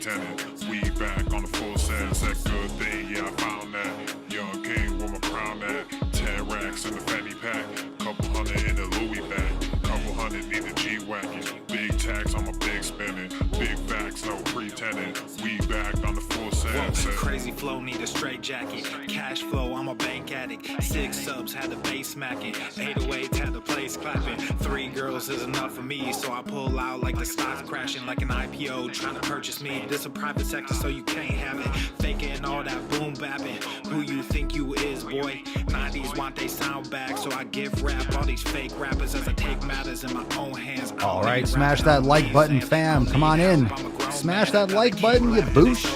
pretending. We back on the full sense, that good thing, yeah, I found that. Young king with my crown at. 10 racks in the fanny pack. Couple hundred in the Louis bag. Couple hundred need a G-Wagon. Big tax on my big spending. Big facts, no pretending. We back on the full sense. Crazy flow, need a straight jacket. Cash flow, I'm a bank addict. 6 subs, had the bass smacking. 808s, had the place clapping. 3 girls is enough for me, so I pull out like the stock's crashing. Like an IPO, trying to purchase me. This a private sector, so you can't have it. Faking all that boom bapping. Who you think you is, boy? 90s want they sound back, so I give rap all these fake rappers as I take matters in my own hands. All right, smash that like button, fam. Come on in. Smash that like button, you boosh.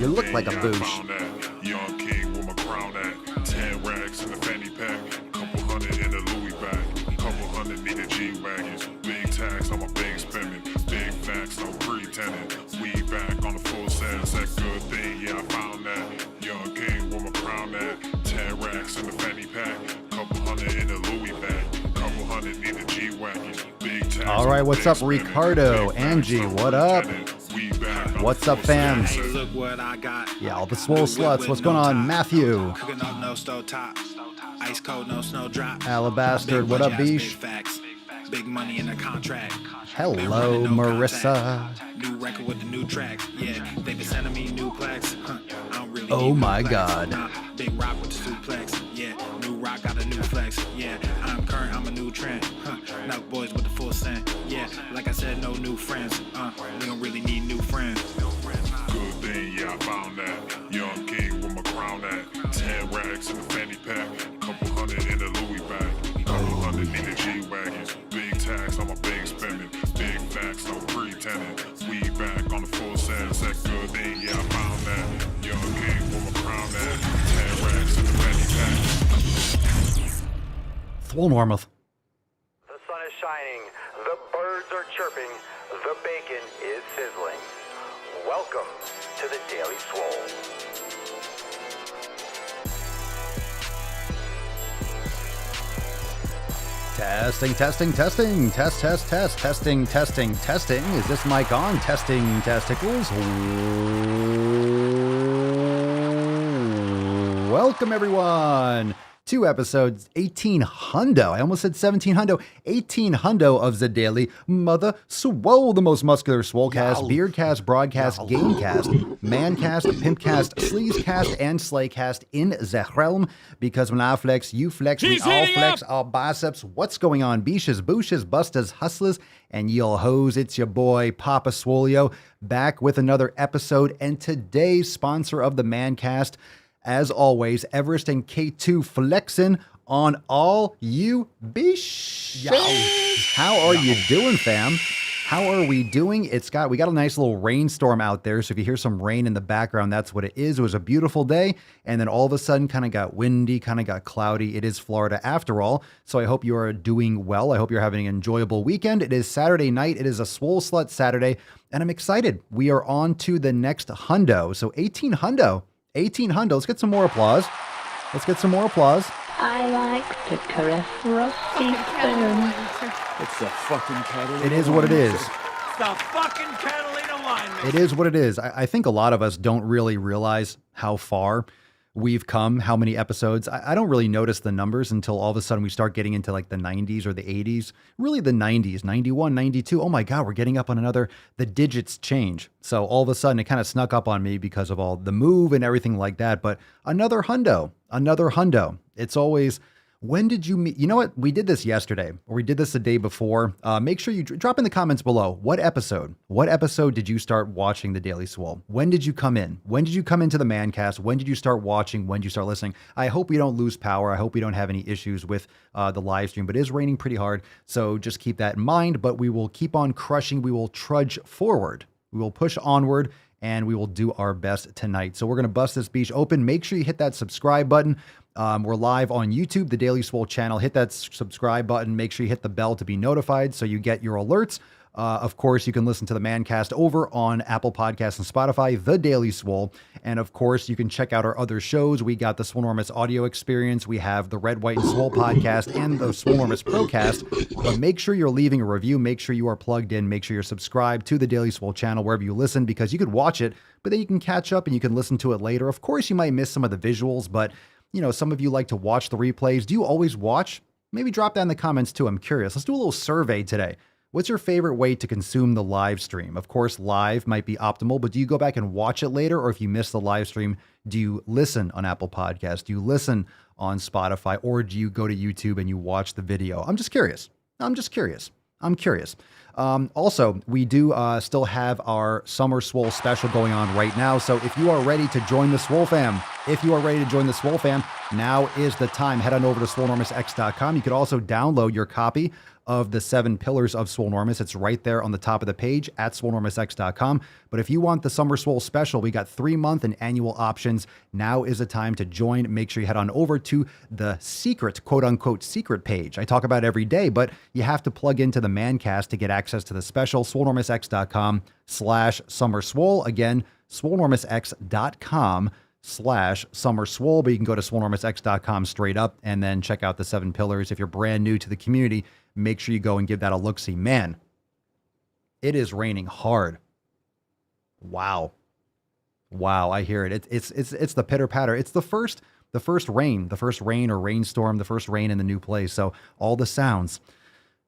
You look like a boosh. Young king with my crown at. 10 racks in the fanny pack. Couple hundred in the Louis bag. Couple hundred need a G-Wagon. Big tax on my big spending. Big facts, no pretending. We back on the full sense. That good thing, yeah, I found that. Young king with my crown at. 10 racks in the fanny pack. Couple hundred in the Louis bag. Couple hundred need a G-Wagon. Big tax. All right, what's up, Ricardo? Angie, what up? What's up, fam? Look what I got. Yeah, all the swole sluts. What's going on, Matthew? Cooking up no stove top. Ice cold, no snow drop. Alabastard, what up, Beesh? Big money in a contract. Hello, Marissa. New record with the new tracks. Yeah, they been sending me new plaques. I don't really Oh need my no God. plaques. Big rock with the suplex. Yeah, new rock got a new flex. Yeah, I'm current, I'm a new trend. Knock boys with the full scent. Yeah, like I said, no new friends. We don't really need new friends. Good thing, yeah, I found that. Young king with my crown at. 10 racks in the fanny pack. Couple hundred in the Louis bag. Couple hundred in the G-Wagon. Big tax on my big spending. Big facts, no pretending. We back on the full sense. That good thing, yeah, I found that. Young king with my crown at. 10 racks in the fanny pack. Swole Normuth. The sun is shining, the birds are chirping, the bacon is sizzling. Welcome to the Daily Swole. Testing. Testing. Is this mic on? Testing testicles. Welcome, everyone, to episodes 18 hundo. I almost said 17 hundo. 18 hundo of the Daily Mother Swole, the most muscular swolecast, beardcast, broadcast, gamecast, mancast, pimpcast, sleazecast, and slaycast in the realm. Because when I flex, you flex, we all flex our biceps. What's going on, beaches, booshes, bustas, hustlers, and y'all hoes? It's your boy, Papa Swolio, back with another episode, and today's sponsor of the Mancast, as always, Everest and K2 flexing on all you bish. How are you doing, fam? How are we doing? We got a nice little rainstorm out there. So if you hear some rain in the background, that's what it is. It was a beautiful day. And then all of a sudden kind of got windy, kind of got cloudy. It is Florida after all. So I hope you are doing well. I hope you're having an enjoyable weekend. It is Saturday night. It is a Swole Slut Saturday. And I'm excited. We are on to the next hundo. So 18 hundo. 18 hundo. Let's get some more applause. I like to caress rusty spoons. It's the fucking Catalina. It is what it is. It's the fucking Catalina wine. It is what it is. I think a lot of us don't really realize how far we've come, how many episodes. I don't really notice the numbers until all of a sudden we start getting into like the 90s or the 80s. Really the 90s, 91, 92. Oh my God, we're getting up on the digits change. So all of a sudden it kind of snuck up on me because of all the move and everything like that. But another hundo. It's always, when did you meet? You know what? We did this yesterday, or we did this the day before. Make sure you drop in the comments below. What episode did you start watching the Daily Swole? When did you come in? When did you come into the Mancast? When did you start watching? When did you start listening? I hope we don't lose power. I hope we don't have any issues with the live stream, but it is raining pretty hard. So just keep that in mind, but we will keep on crushing. We will trudge forward. We will push onward, and we will do our best tonight. So we're going to bust this beach open. Make sure you hit that subscribe button. We're live on YouTube, the Daily Swole channel. Hit that subscribe button. Make sure you hit the bell to be notified so you get your alerts Of course, you can listen to the Mancast over on Apple Podcasts and Spotify, The Daily Swole. And of course, you can check out our other shows. We got the Swolenormous Audio Experience. We have the Red, White, and Swole podcast and the Swolenormous Procast. But make sure you're leaving a review. Make sure you are plugged in. Make sure you're subscribed to the Daily Swole channel wherever you listen, because you could watch it, but then you can catch up and you can listen to it later. Of course, you might miss some of the visuals, but some of you like to watch the replays. Do you always watch? Maybe drop that in the comments too. I'm curious. Let's do a little survey today. What's your favorite way to consume the live stream? Of course, live might be optimal, but do you go back and watch it later? Or if you miss the live stream, do you listen on Apple Podcasts? Do you listen on Spotify? Or do you go to YouTube and you watch the video? I'm just curious. Also, we do still have our Summer Swole special going on right now. So if you are ready to join the Swole fam, now is the time. Head on over to swolenormousx.com. You could also download your copy of the 7 Pillars of Swolenormous. It's right there on the top of the page at swolenormousx.com. But if you want the Summer Swole special, we got 3-month and annual options. Now is the time to join. Make sure you head on over to the secret, quote unquote, secret page. I talk about it every day, but you have to plug into the Mancast to get access to the special. swolenormousx.com/summerswole. Again, swolenormousx.com/summerswole, but you can go to swolenormousx.com straight up and then check out the 7 Pillars. If you're brand new to the community, make sure you go and give that a look-see. Man, it is raining hard. Wow, I hear it. It's the pitter-patter. It's the first rain or rainstorm, the first rain in the new place. So all the sounds,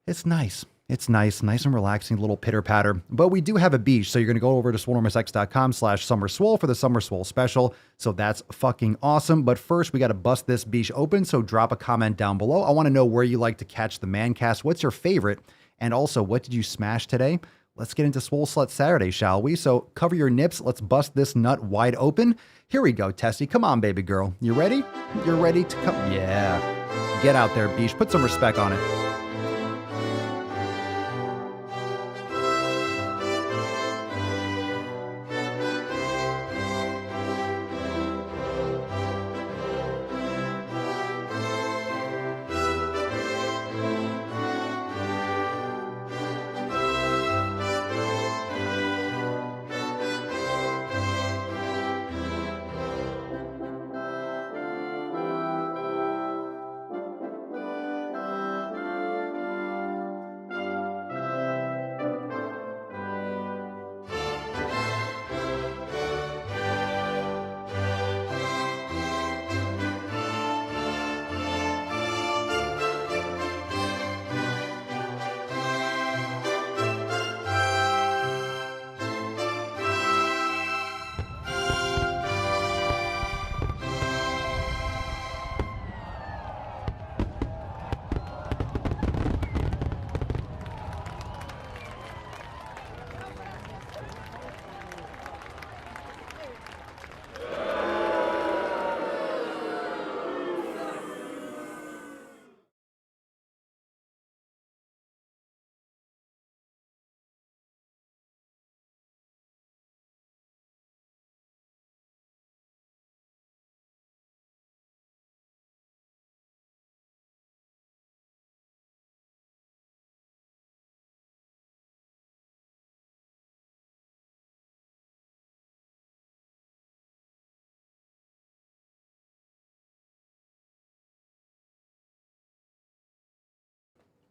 it's nice. It's nice and relaxing, little pitter-patter. But we do have a beach, so you're going to go over to swolenormousx.com/summerswole for the Summer Swole special. So that's fucking awesome. But first, we got to bust this beach open, so drop a comment down below. I want to know where you like to catch the Mancast. What's your favorite? And also, what did you smash today? Let's get into Swole Slut Saturday, shall we? So cover your nips. Let's bust this nut wide open. Here we go, Tessie. Come on, baby girl. You ready? You're ready to come? Yeah. Get out there, beach. Put some respect on it.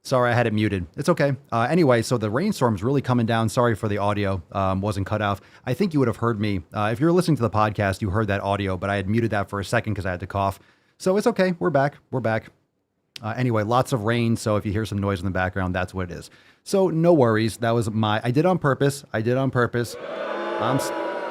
Sorry, I had it muted. It's okay. Anyway, so the rainstorm's really coming down. Sorry for the audio. Wasn't cut off. I think you would have heard me. If you're listening to the podcast, you heard that audio, but I had muted that for a second because I had to cough. So it's okay. We're back. Anyway, lots of rain. So if you hear some noise in the background, that's what it is. So no worries. That was I did on purpose.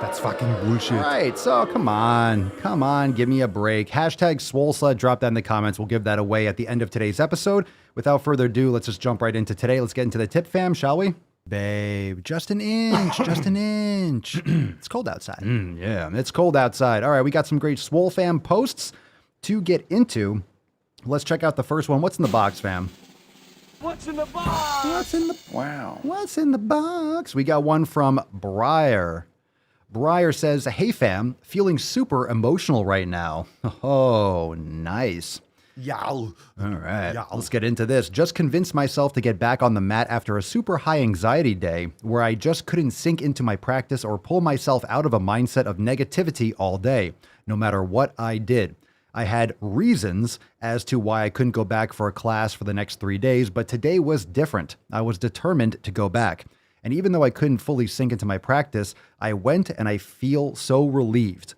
That's fucking bullshit. All right, so come on, give me a break. Hashtag Swole Slut, drop that in the comments. We'll give that away at the end of today's episode. Without further ado, let's just jump right into today. Let's get into the tip fam, shall we? Babe, just an inch. It's cold outside. Yeah, it's cold outside. All right, we got some great Swole fam posts to get into. Let's check out the first one. What's in the box, fam? What's in the box? What's in the box? We got one from Briar. Briar says, "Hey fam, feeling super emotional right now." Oh, nice. All right, let's get into this. Just convinced myself to get back on the mat after a super high anxiety day where I just couldn't sink into my practice or pull myself out of a mindset of negativity all day, no matter what I did. I had reasons as to why I couldn't go back for a class for the next 3 days, but today was different. I was determined to go back. And even though I couldn't fully sink into my practice, I went and I feel so relieved.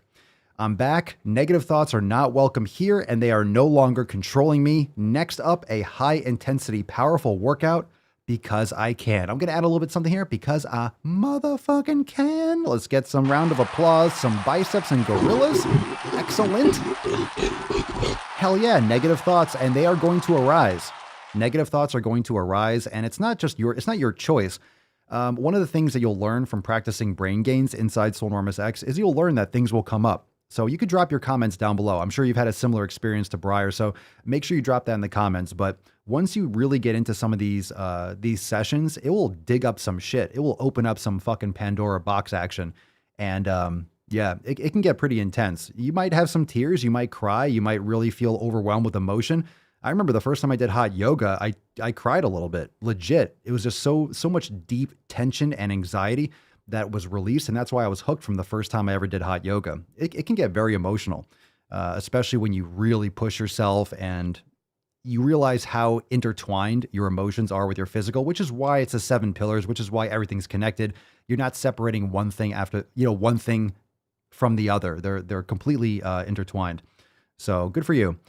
I'm back. Negative thoughts are not welcome here, and they are no longer controlling me. Next up, a high-intensity, powerful workout because I can. I'm going to add a little bit something here because I motherfucking can. Let's get some round of applause, some biceps and gorillas. Excellent. Hell yeah, negative thoughts, and they are going to arise. Negative thoughts are going to arise, and it's not your choice. One of the things that you'll learn from practicing brain gains inside Swole Enormous X is you'll learn that things will come up. So you could drop your comments down below. I'm sure you've had a similar experience to Briar, so make sure you drop that in the comments. But once you really get into some of these sessions, it will dig up some shit. It will open up some fucking Pandora box action. And yeah, it can get pretty intense. You might have some tears. You might cry. You might really feel overwhelmed with emotion. I remember the first time I did hot yoga, I cried a little bit. Legit. It was just so much deep tension and anxiety that was released, and that's why I was hooked from the first time I ever did hot yoga. It can get very emotional, especially when you really push yourself and you realize how intertwined your emotions are with your physical, which is why it's the 7 pillars, which is why everything's connected. You're not separating one thing one thing from the other. They're completely intertwined. So good for you.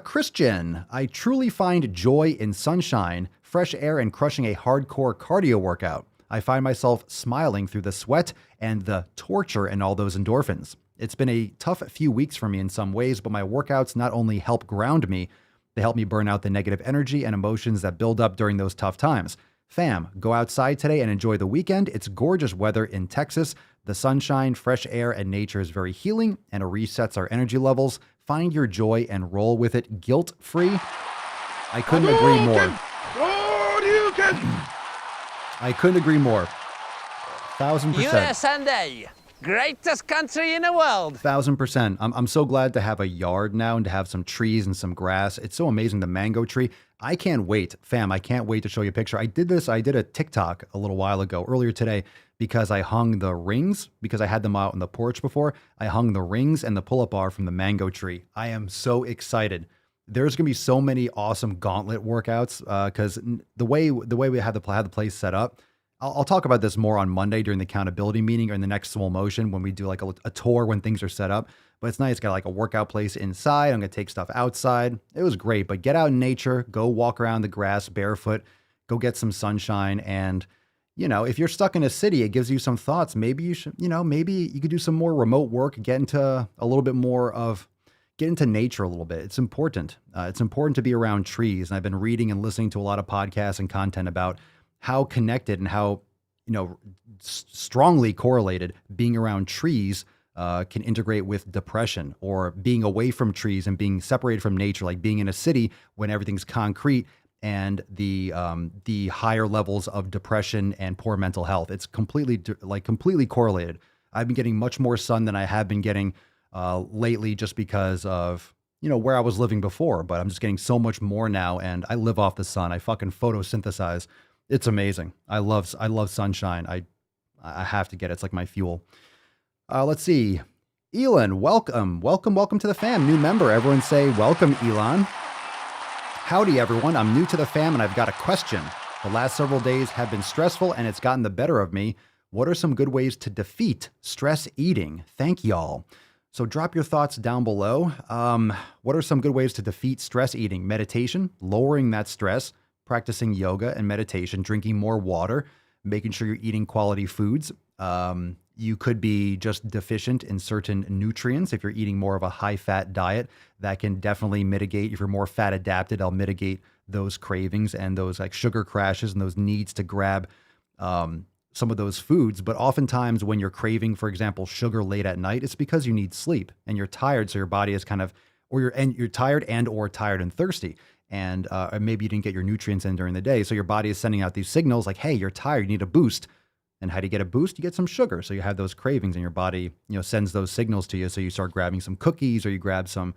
Christian, I truly find joy in sunshine, fresh air, and crushing a hardcore cardio workout. I find myself smiling through the sweat and the torture and all those endorphins. It's been a tough few weeks for me in some ways, but my workouts not only help ground me, they help me burn out the negative energy and emotions that build up during those tough times. Fam, go outside today and enjoy the weekend. It's gorgeous weather in Texas. The sunshine, fresh air, and nature is very healing and it resets our energy levels. Find your joy and roll with it guilt-free. I couldn't agree more. I couldn't agree more. 1000%. USA, greatest country in the world. 1000%. I'm so glad to have a yard now and to have some trees and some grass. It's so amazing, the mango tree. I can't wait, fam. I can't wait to show you a picture. I did a TikTok a little while ago, earlier today, because I hung the rings, because I had them out on the porch before. I hung the rings and the pull-up bar from the mango tree. I am so excited. There's going to be so many awesome gauntlet workouts because the way we had the place set up, I'll talk about this more on Monday during the accountability meeting or in the next Swole Motion when we do like a tour when things are set up. But it's nice. Got like a workout place inside. I'm going to take stuff outside. It was great. But get out in nature. Go walk around the grass barefoot. Go get some sunshine. And, you know, if you're stuck in a city, it gives you some thoughts. Maybe you should, maybe you could do some more remote work, get into nature a little bit. It's important. It's important to be around trees. And I've been reading and listening to a lot of podcasts and content about how connected and how, strongly correlated being around trees can integrate with depression, or being away from trees and being separated from nature, like being in a city when everything's concrete and the higher levels of depression and poor mental health. It's completely correlated. I've been getting much more sun than I have been getting lately just because of, where I was living before, but I'm just getting so much more now. And I live off the sun. I fucking photosynthesize. It's amazing. I love sunshine. I have to get it. It's like my fuel. Let's see. Elon, welcome to the fam. New member. Everyone say welcome, Elon. Howdy, everyone. I'm new to the fam and I've got a question. The last several days have been stressful and it's gotten the better of me. What are some good ways to defeat stress eating? Thank y'all. So drop your thoughts down below. What are some good ways to defeat stress eating? Meditation, lowering that stress, practicing yoga and meditation, drinking more water, making sure you're eating quality foods. You could be just deficient in certain nutrients. If you're eating more of a high-fat diet, that can definitely mitigate. If you're more fat adapted, I'll mitigate those cravings and those like sugar crashes and those needs to grab some of those foods. But oftentimes when you're craving, for example, sugar late at night, it's because you need sleep and you're tired. So your body is you're tired and thirsty. And maybe you didn't get your nutrients in during the day. So your body is sending out these signals like, hey, you're tired, you need a boost. And how do you get a boost? You get some sugar. So you have those cravings and your body, sends those signals to you. So you start grabbing some cookies or you grab some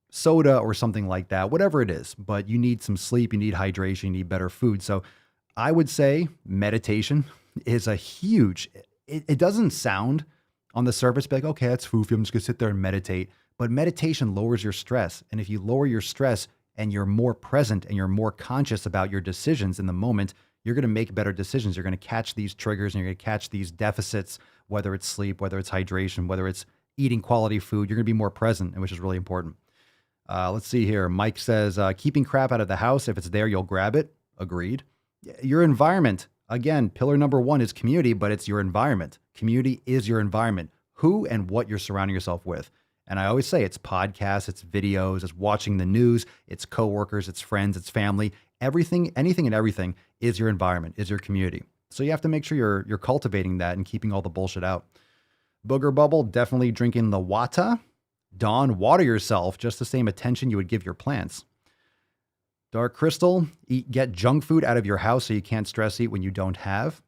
soda or something like that, whatever it is. But you need some sleep, you need hydration, you need better food. So I would say meditation is a huge, it doesn't sound on the surface like, okay, that's foofy. I'm just going to sit there and meditate. But meditation lowers your stress. And if you lower your stress and you're more present and you're more conscious about your decisions in the moment, you're going to make better decisions. You're going to catch these triggers and you're going to catch these deficits, whether it's sleep, whether it's hydration, whether it's eating quality food. You're going to be more present, which is really important. Let's see here. Mike says, keeping crap out of the house. If it's there, you'll grab it. Agreed. Your environment. Again, pillar number one is community, but it's your environment. Community is your environment. Who and what you're surrounding yourself with. And I always say it's podcasts, it's videos, it's watching the news, it's coworkers, it's friends, it's family. Everything, anything and everything is your environment, is your community. So you have to make sure you're cultivating that and keeping all the bullshit out. Booger Bubble, definitely drinking the water. Dawn, water yourself, just the same attention you would give your plants. Dark Crystal, get junk food out of your house so you can't stress eat when you don't have.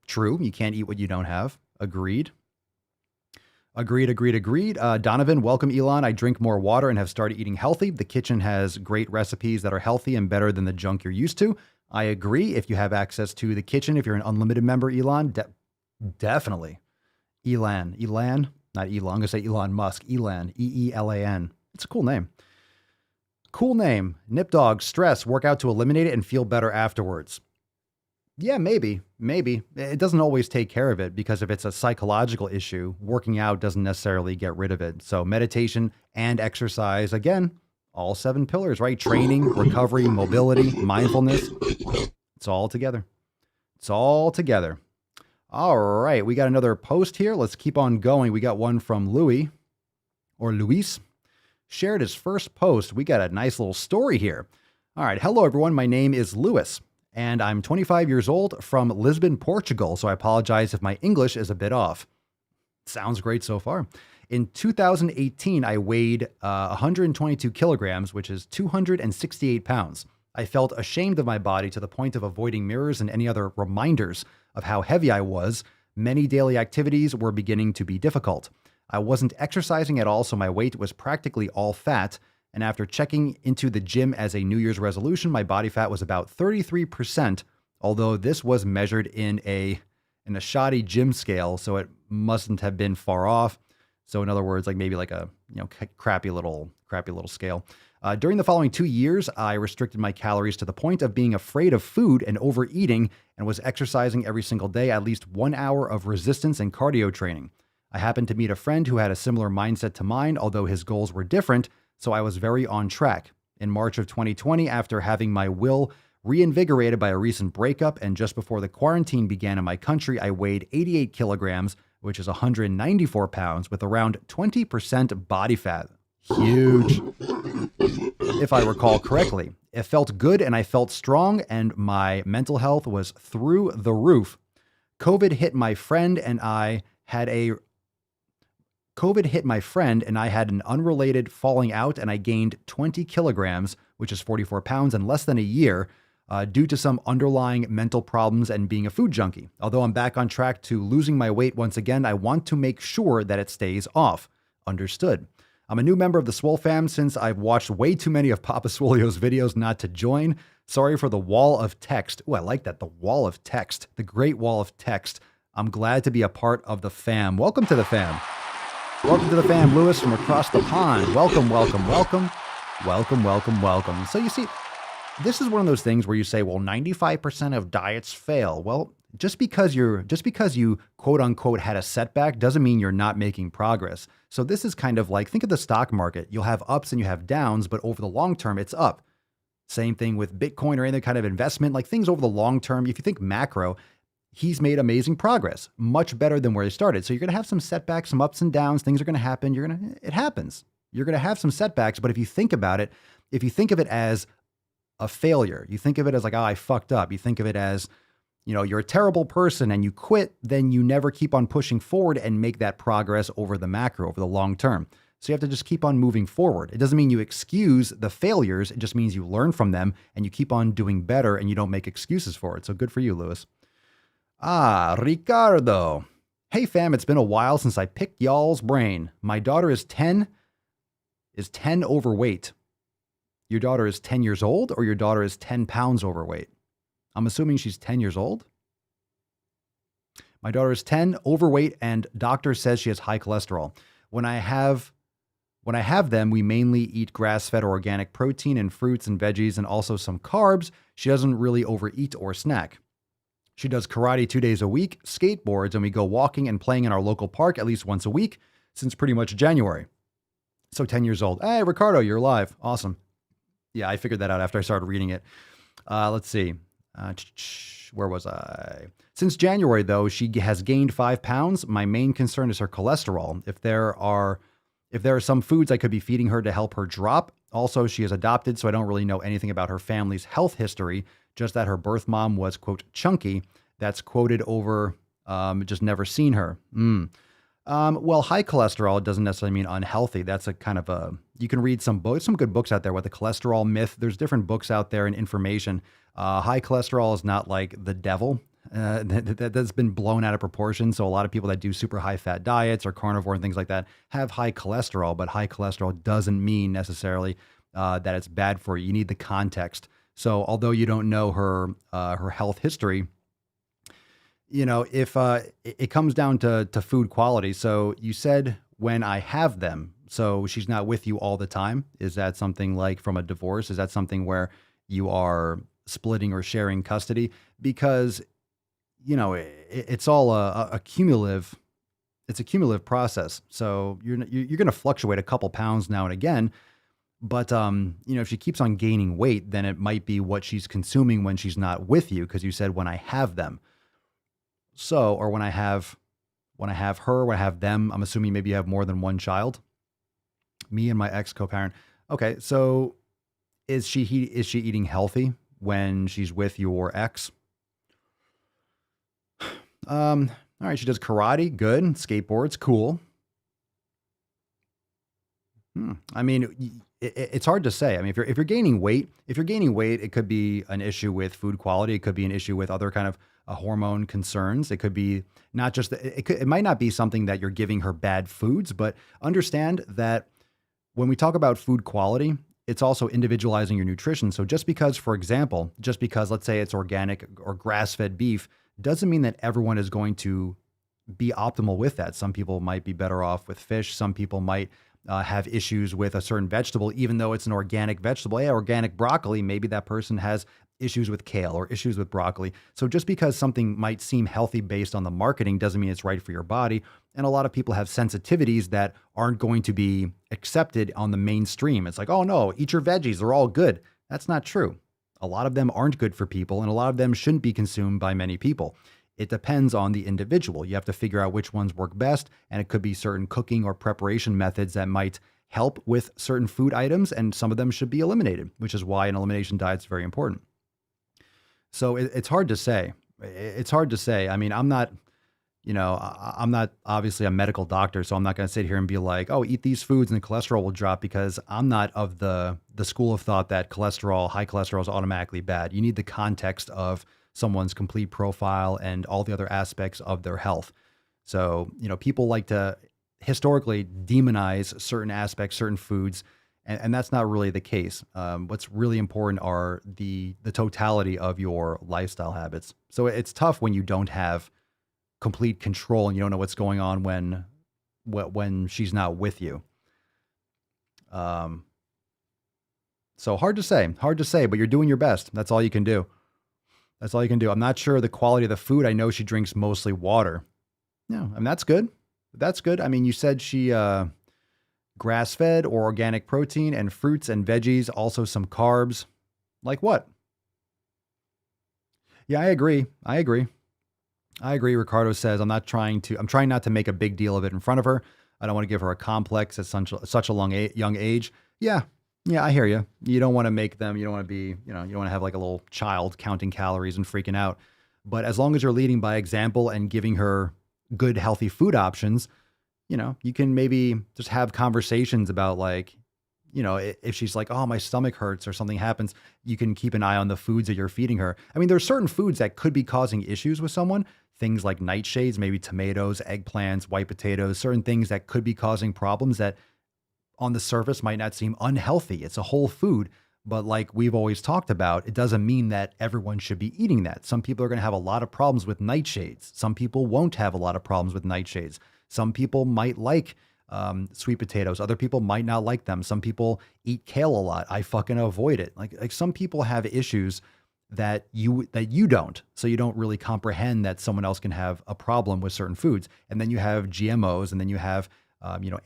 True, you can't eat what you don't have. Agreed. Agreed. Donovan, welcome Elon. I drink more water and have started eating healthy. The kitchen has great recipes that are healthy and better than the junk you're used to. I agree. If you have access to the kitchen, if you're an unlimited member, Elon, definitely. Not Elon. I'm going to say Elon Musk. Elan, Eelan. It's a cool name. Cool name. Nip Dog, stress, work out to eliminate it and feel better afterwards. Yeah, maybe. It doesn't always take care of it because if it's a psychological issue, working out doesn't necessarily get rid of it. So meditation and exercise, again, all 7 pillars, right? Training, recovery, mobility, mindfulness. It's all together. All right. We got another post here. Let's keep on going. We got one from Luis. Shared his first post. We got a nice little story here. All right. Hello, everyone. My name is Louis. And I'm 25 years old from Lisbon, Portugal, so I apologize if my English is a bit off. Sounds great so far. In 2018, I weighed 122 kilograms, which is 268 pounds. I felt ashamed of my body to the point of avoiding mirrors and any other reminders of how heavy I was. Many daily activities were beginning to be difficult. I wasn't exercising at all, so my weight was practically all fat. And after checking into the gym as a New Year's resolution, my body fat was about 33%, although this was measured in a shoddy gym scale, so it mustn't have been far off. So in other words, like maybe like a crappy little scale. During the following 2 years, I restricted my calories to the point of being afraid of food and overeating and was exercising every single day, at least 1 hour of resistance and cardio training. I happened to meet a friend who had a similar mindset to mine, although his goals were different, so I was very on track. In March of 2020, after having my will reinvigorated by a recent breakup and just before the quarantine began in my country, I weighed 88 kilograms, which is 194 pounds, with around 20% body fat. Huge. If I recall correctly, it felt good and I felt strong and my mental health was through the roof. COVID hit my friend and I had an unrelated falling out and I gained 20 kilograms, which is 44 pounds in less than a year, due to some underlying mental problems and being a food junkie. Although I'm back on track to losing my weight once again, I want to make sure that it stays off. Understood. I'm a new member of the Swole fam since I've watched way too many of Papa Swolio's videos not to join. Sorry for the wall of text. Oh, I like that. The wall of text. The great wall of text. I'm glad to be a part of the fam. Welcome to the fam. Welcome to the fam, Lewis from across the pond. Welcome. So you see, this is one of those things where you say, well, 95% of diets fail. Well, just because you quote unquote had a setback doesn't mean you're not making progress. So this is kind of like, think of the stock market. You'll have ups and you have downs, but over the long term, it's up. Same thing with Bitcoin or any other kind of investment, like things over the long term. If you think macro, he's made amazing progress, much better than where he started. So you're going to have some setbacks, some ups and downs. Things are going to happen. It happens. You're going to have some setbacks. But if you think about it, if you think of it as a failure, you think of it as like, oh, I fucked up. You think of it as, you're a terrible person and you quit, then you never keep on pushing forward and make that progress over the macro, over the long term. So you have to just keep on moving forward. It doesn't mean you excuse the failures. It just means you learn from them and you keep on doing better and you don't make excuses for it. So good for you, Lewis. Ricardo. Hey fam, it's been a while since I picked y'all's brain. My daughter is 10. is 10 overweight. Your daughter is 10 years old or your daughter is 10 pounds overweight? I'm assuming she's 10 years old. My daughter is 10, overweight, and doctor says she has high cholesterol. When I have them, we mainly eat grass-fed or organic protein and fruits and veggies and also some carbs. She doesn't really overeat or snack. She does karate 2 days a week, skateboards, and we go walking and playing in our local park at least once a week since pretty much January. So 10 years old. Hey, Ricardo, you're live. Awesome. Yeah, I figured that out after I started reading it. Let's see. Where was I? Since January, though, she has gained 5 pounds. My main concern is her cholesterol. If there are some foods I could be feeding her to help her drop. Also, she is adopted, so I don't really know anything about her family's health history, just that her birth mom was, quote, chunky. That's quoted over, just never seen her. Well, high cholesterol doesn't necessarily mean unhealthy. That's a kind of you can read some good books out there with the cholesterol myth. There's different books out there and information. High cholesterol is not like the devil. That's been blown out of proportion. So a lot of people that do super high fat diets or carnivore and things like that have high cholesterol, but high cholesterol doesn't mean necessarily that it's bad for you. You need the context. So although you don't know her health history, you know, if it comes down to food quality. So you said when I have them, so she's not with you all the time. Is that something like from a divorce? Is that something where you are splitting or sharing custody? Because, you know, it's all a cumulative. It's a cumulative process. So you're going to fluctuate a couple pounds now and again. But, you know, if she keeps on gaining weight, then it might be what she's consuming when she's not with you. Because you said when I have them. So, or when I have her, when I have them, I'm assuming maybe you have more than one child. Me and my ex co-parent. Okay. So is she eating healthy when she's with your ex? All right. She does karate. Good. Skateboards. Cool. I mean, it's hard to say. I mean, if you're gaining weight, it could be an issue with food quality. It could be an issue with other kind of hormone concerns. It could be not just it might not be something that you're giving her bad foods, but understand that when we talk about food quality, it's also individualizing your nutrition. So just because, for example, let's say it's organic or grass-fed beef, doesn't mean that everyone is going to be optimal with that. Some people might be better off with fish. Some people might have issues with a certain vegetable, even though it's an organic vegetable. Yeah, organic broccoli, maybe that person has issues with kale or issues with broccoli. So just because something might seem healthy based on the marketing doesn't mean it's right for your body. And a lot of people have sensitivities that aren't going to be accepted on the mainstream. It's like, oh no, eat your veggies. They're all good. That's not true. A lot of them aren't good for people and a lot of them shouldn't be consumed by many people. It depends on the individual. You have to figure out which ones work best. And it could be certain cooking or preparation methods that might help with certain food items. And some of them should be eliminated, which is why an elimination diet is very important. So it's hard to say. It's hard to say. I mean, I'm not obviously a medical doctor, so I'm not going to sit here and be like, oh, eat these foods and the cholesterol will drop, because I'm not of the school of thought that high cholesterol is automatically bad. You need the context of someone's complete profile and all the other aspects of their health. So, you know, people like to historically demonize certain aspects, certain foods, and that's not really the case. What's really important are the totality of your lifestyle habits. So it's tough when you don't have complete control and you don't know what's going on when she's not with you. So hard to say, but you're doing your best. That's all you can do. I'm not sure the quality of the food. I know she drinks mostly water. Yeah, I mean, that's good. I mean, you said she grass-fed or organic protein and fruits and veggies, also some carbs. Like what? Yeah, I agree. Ricardo says, I'm trying not to make a big deal of it in front of her. I don't want to give her a complex at such a young age. Yeah, I hear you. You don't want to make them, you don't want to be, you don't want to have like a little child counting calories and freaking out. But as long as you're leading by example and giving her good, healthy food options, you can maybe just have conversations about like, if she's like, oh, my stomach hurts or something happens, you can keep an eye on the foods that you're feeding her. I mean, there are certain foods that could be causing issues with someone. Things like nightshades, maybe tomatoes, eggplants, white potatoes, certain things that could be causing problems that on the surface might not seem unhealthy. It's a whole food, but like we've always talked about, it doesn't mean that everyone should be eating that. Some people are going to have a lot of problems with nightshades. Some people won't have a lot of problems with nightshades. Some people might like sweet potatoes. Other people might not like them. Some people eat kale a lot. I fucking avoid it. Like some people have issues that you don't. So you don't really comprehend that someone else can have a problem with certain foods. And then you have GMOs, and then you have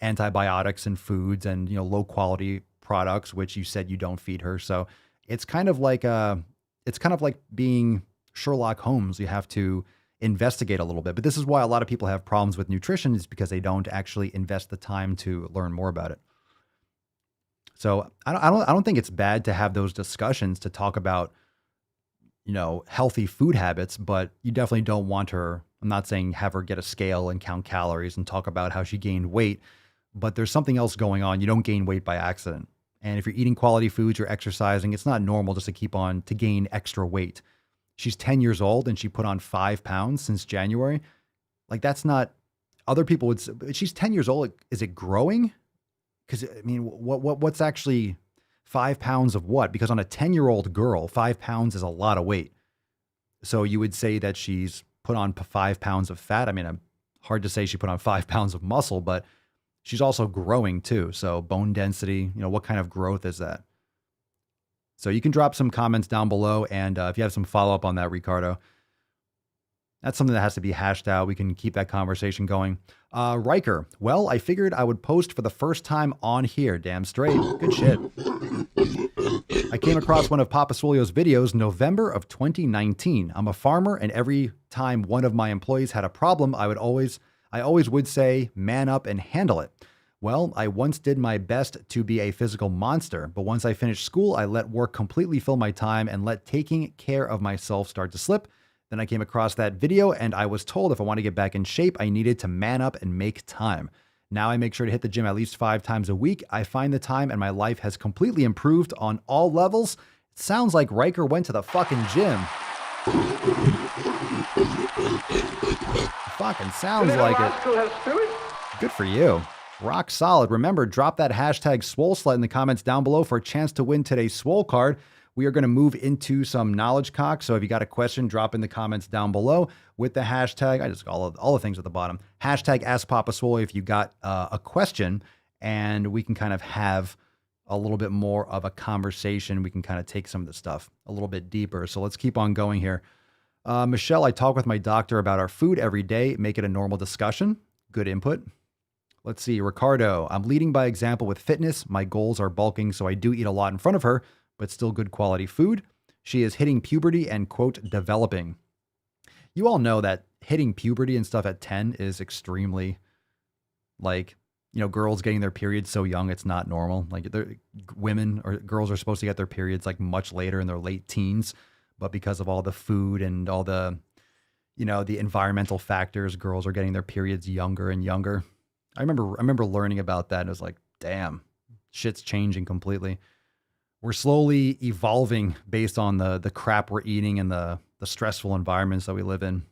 antibiotics in foods, and low quality products, which you said you don't feed her. So it's kind of like being Sherlock Holmes. You have to investigate a little bit. But this is why a lot of people have problems with nutrition, is because they don't actually invest the time to learn more about it. So I don't think it's bad to have those discussions to talk about healthy food habits, but you definitely don't want her. I'm not saying have her get a scale and count calories and talk about how she gained weight, but there's something else going on. You don't gain weight by accident. And if you're eating quality foods, you're exercising, it's not normal just to gain extra weight. She's 10 years old and she put on 5 pounds since January. Like that's not, other people would say, she's 10 years old. Is it growing? Because I mean, what's actually 5 pounds of what? Because on a 10-year-old girl, 5 pounds is a lot of weight. So you would say that she's put on 5 pounds of fat. I mean, hard to say she put on 5 pounds of muscle, but she's also growing too. So bone density, what kind of growth is that? So you can drop some comments down below. And if you have some follow-up on that, Ricardo, that's something that has to be hashed out. We can keep that conversation going. Riker, well, I figured I would post for the first time on here. Damn straight. Good shit. I came across one of Papa Swolio's videos November of 2019. I'm a farmer, and every time one of my employees had a problem, I always would say, man up and handle it. Well, I once did my best to be a physical monster, but once I finished school, I let work completely fill my time and let taking care of myself start to slip. Then I came across that video, and I was told if I want to get back in shape, I needed to man up and make time. Now I make sure to hit the gym at least 5 times a week. I find the time, and my life has completely improved on all levels. It sounds like Riker went to the fucking gym. Fucking sounds like it. Good for you. Rock solid. Remember, drop that hashtag SwoleSlut in the comments down below for a chance to win today's Swole card. We are going to move into some knowledge cock. So if you got a question, drop in the comments down below with the hashtag. I just all the things at the bottom. Hashtag Ask Papa Swole if you got a question, and we can kind of have a little bit more of a conversation. We can kind of take some of the stuff a little bit deeper. So let's keep on going here. Michelle, I talk with my doctor about our food every day. Make it a normal discussion. Good input. Let's see. Ricardo, I'm leading by example with fitness. My goals are bulking, so I do eat a lot in front of her, but still good quality food. She is hitting puberty and, quote, developing. You all know that hitting puberty and stuff at 10 is extremely, girls getting their periods so young, it's not normal. Like women or girls are supposed to get their periods like much later in their late teens, but because of all the food and all the, the environmental factors, girls are getting their periods younger and younger. I remember learning about that, and it was like, damn, shit's changing completely. We're slowly evolving based on the crap we're eating and the stressful environments that we live in,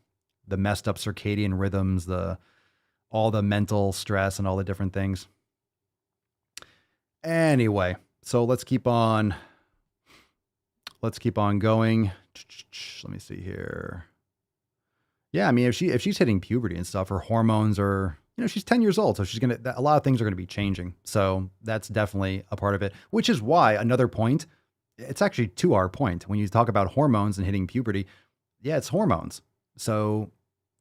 the messed up circadian rhythms, all the mental stress and all the different things. Anyway, so let's keep on going. Let me see here. Yeah, I mean, if she's hitting puberty and stuff, her hormones are, she's 10 years old, so a lot of things are going to be changing. So that's definitely a part of it, which is why another point, it's actually to our point. When you talk about hormones and hitting puberty, yeah, it's hormones. So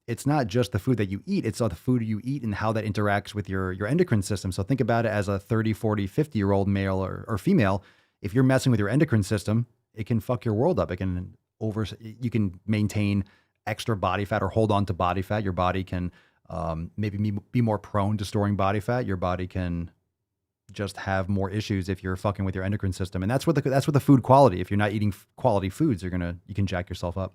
it's not just the food that you eat, it's all the food you eat and how that interacts with your endocrine system. So think about it as a 30, 40, 50-year-old male or female. If you're messing with your endocrine system, it can fuck your world up. You can maintain extra body fat or hold on to body fat. Your body can maybe be more prone to storing body fat. Your body can just have more issues if you're fucking with your endocrine system. And that's what the food quality. If you're not eating quality foods, you can jack yourself up.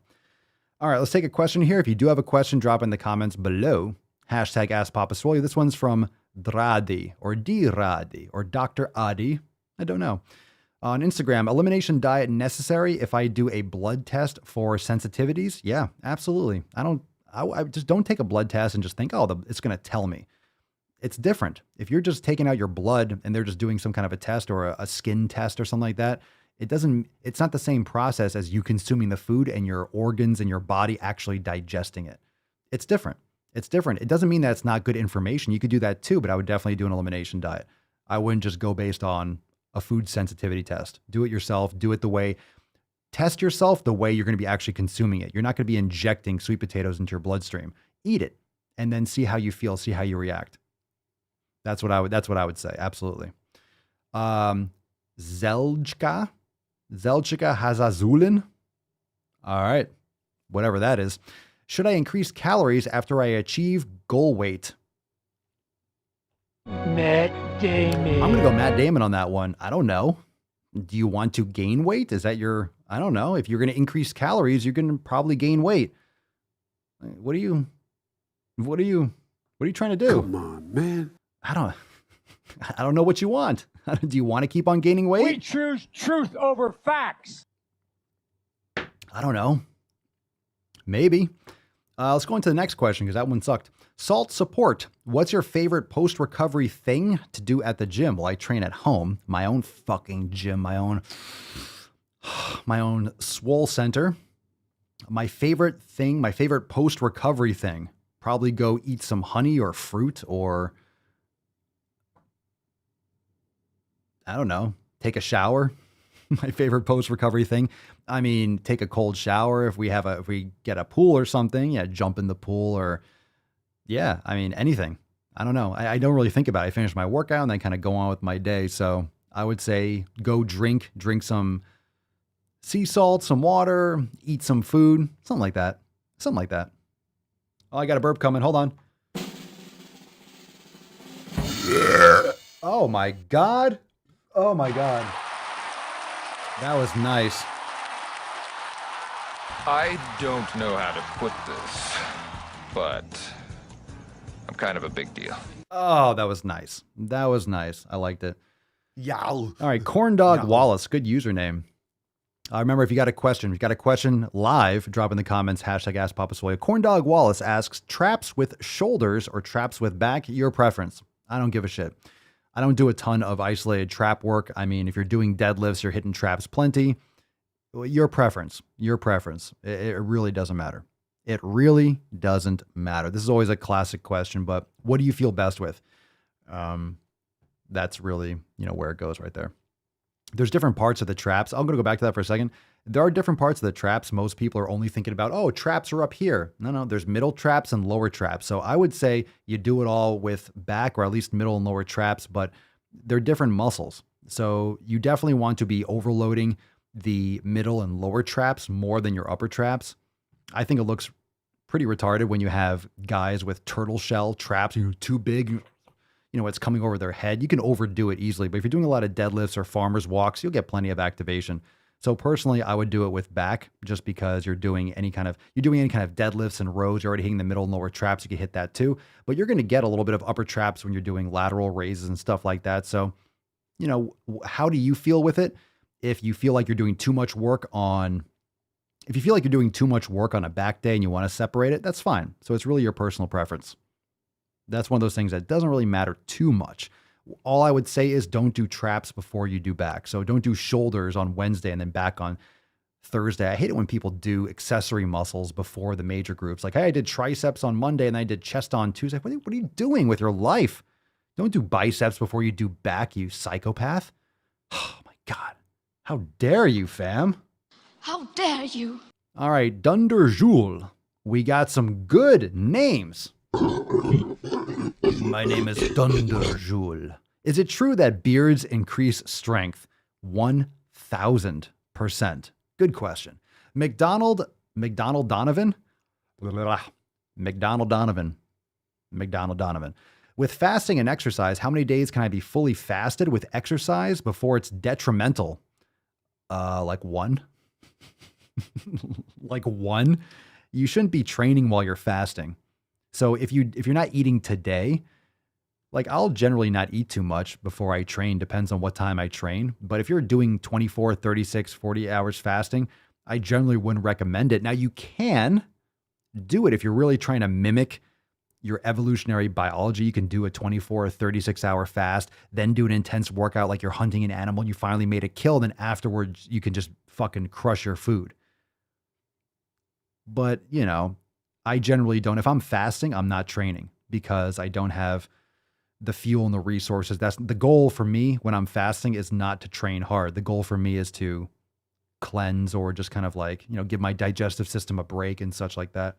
All right, let's take a question here. If you do have a question, drop in the comments below. Hashtag Ask Papa Swole. This one's from Dradi or Dradi or Dr. Adi. I don't know. On Instagram, elimination diet necessary if I do a blood test for sensitivities? Yeah, absolutely. I just don't take a blood test and just think, it's going to tell me. it's different. If you're just taking out your blood and they're just doing some kind of a test or a skin test or something like that, it's not the same process as you consuming the food and your organs and your body actually digesting it. It's different. It's different. It doesn't mean that it's not good information. You could do that too, but I would definitely do an elimination diet. I wouldn't just go based on a food sensitivity test. Do it yourself. Test yourself the way you're going to be actually consuming it. You're not going to be injecting sweet potatoes into your bloodstream. Eat it and then see how you feel, see how you react. That's what I would say. Absolutely. Zeljka Hazazulin. All right. Whatever that is. Should I increase calories after I achieve goal weight? Matt Damon. I'm going to go Matt Damon on that one. I don't know. Do you want to gain weight? Is that I don't know. If you're going to increase calories, you're going to probably gain weight. What are you trying to do? Come on, man. I don't know what you want. Do you want to keep on gaining weight? We choose truth over facts. I don't know. Maybe. Let's go into the next question because that one sucked. Salt support. What's your favorite post-recovery thing to do at the gym? Well, I train at home, my own fucking gym, my own Swole center. My favorite post-recovery thing, probably go eat some honey or fruit or, I don't know, take a shower. My favorite post-recovery thing. I mean, take a cold shower if we get a pool or something. Yeah, jump in the pool or, yeah, I mean, anything. I don't know. I don't really think about it. I finish my workout and then kind of go on with my day. So I would say go drink some sea salt, some water, eat some food, something like that. Oh, I got a burp coming. Hold on. Oh my God. That was nice. I don't know how to put this, but I'm kind of a big deal. Oh, that was nice. I liked it. Yow. All right, Corn Dog Wallace, good username. Remember, if you got a question live, drop in the comments, #AskPapaSwole. Corn Dog Wallace asks, traps with shoulders or traps with back? Your preference. I don't give a shit. I don't do a ton of isolated trap work. I mean, if you're doing deadlifts, you're hitting traps plenty. Your preference. It really doesn't matter. It really doesn't matter. This is always a classic question, but what do you feel best with? That's really, where it goes right there. There's different parts of the traps. I'm going to go back to that for a second. There are different parts of the traps. Most people are only thinking about, oh, traps are up here. No, there's middle traps and lower traps. So I would say you do it all with back or at least middle and lower traps, but they're different muscles. So you definitely want to be overloading the middle and lower traps more than your upper traps. I think it looks pretty retarded when you have guys with turtle shell traps, too big, it's coming over their head. You can overdo it easily, but if you're doing a lot of deadlifts or farmer's walks, you'll get plenty of activation. So personally, I would do it with back just because you're doing any kind of deadlifts and rows. You're already hitting the middle and lower traps. You can hit that too, but you're going to get a little bit of upper traps when you're doing lateral raises and stuff like that. So, how do you feel with it? If you feel like you're doing too much work on a back day and you want to separate it, that's fine. So it's really your personal preference. That's one of those things that doesn't really matter too much. All I would say is don't do traps before you do back. So don't do shoulders on Wednesday and then back on Thursday. I hate it when people do accessory muscles before the major groups. Like, hey, I did triceps on Monday and I did chest on Tuesday. What are you doing with your life? Don't do biceps before you do back, you psychopath. Oh my God. How dare you, fam? How dare you? All right, Dunder Joule. We got some good names. My name is Dunder Joule. Is it true that beards increase strength? 1,000%. Good question. McDonald Donovan. With fasting and exercise, how many days can I be fully fasted with exercise before it's detrimental? Like one. Like one. You shouldn't be training while you're fasting. So if you're not eating today, like I'll generally not eat too much before I train, depends on what time I train. But if you're doing 24, 36, 40 hours fasting, I generally wouldn't recommend it. Now you can do it if you're really trying to mimic your evolutionary biology. You can do a 24 or 36 hour fast, then do an intense workout like you're hunting an animal and you finally made a kill. Then afterwards, you can just fucking crush your food. But, you know, I generally don't. If I'm fasting, I'm not training because I don't have the fuel and the resources. That's the goal for me when I'm fasting, is not to train hard. The goal for me is to cleanse or just kind of like, you know, give my digestive system a break and such like that.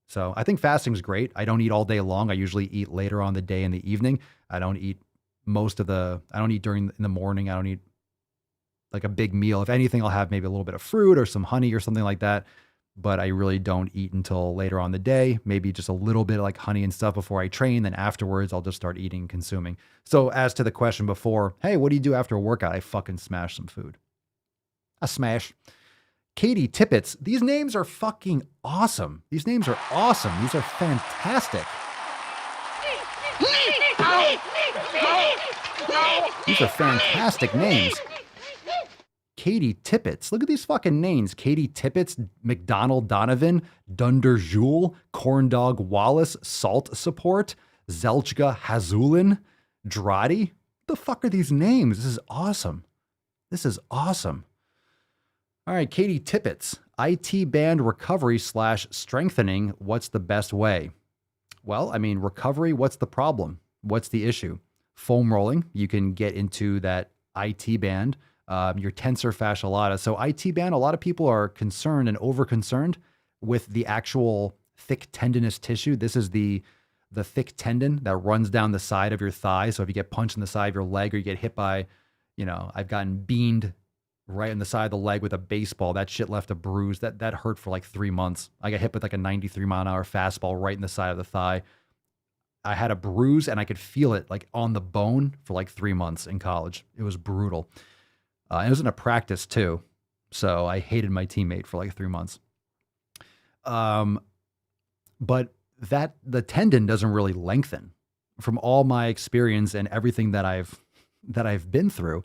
So I think fasting is great. I don't eat all day long. I usually eat later on the day in the evening. I don't eat I don't eat in the morning. I don't eat like a big meal. If anything, I'll have maybe a little bit of fruit or some honey or something like that. But I really don't eat until later on the day, maybe just a little bit of like honey and stuff before I train. Then afterwards, I'll just start eating and consuming. So as to the question before, hey, what do you do after a workout? I fucking smash some food. I smash. Katie Tippett. These names are fucking awesome. These names are awesome. These are fantastic. These are fantastic names. Katie Tippett. Look at these fucking names. Katie Tippett, McDonald Donovan, Dunder Jule, Corndog Wallace, Salt Support, Zelchka Hazulin, Drati. The fuck are these names? This is awesome. This is awesome. All right, Katie Tippett. IT band recovery / strengthening. What's the best way? Well, I mean, recovery, what's the problem? What's the issue? Foam rolling, you can get into that IT band. Your tensor fascia lata. So IT band, a lot of people are concerned and over-concerned with the actual thick tendinous tissue. This is the thick tendon that runs down the side of your thigh. So if you get punched in the side of your leg or you get hit by, you know, I've gotten beamed right in the side of the leg with a baseball. That shit left a bruise. That hurt for like 3 months. I got hit with like a 93-mile-an-hour fastball right in the side of the thigh. I had a bruise and I could feel it like on the bone for like 3 months in college. It was brutal. It was in a practice too. So I hated my teammate for like 3 months. But the tendon doesn't really lengthen. From all my experience and everything that I've been through.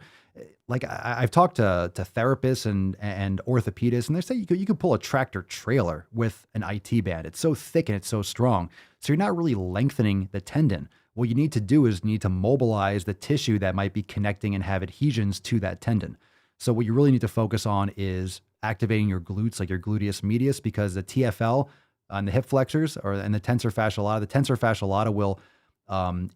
Like I've talked to therapists and orthopedists, and they say you could pull a tractor trailer with an IT band. It's so thick and it's so strong. So you're not really lengthening the tendon. What you need to do is you need to mobilize the tissue that might be connecting and have adhesions to that tendon. So what you really need to focus on is activating your glutes, like your gluteus medius, because the TFL on the hip flexors and the tensor fascia lata will,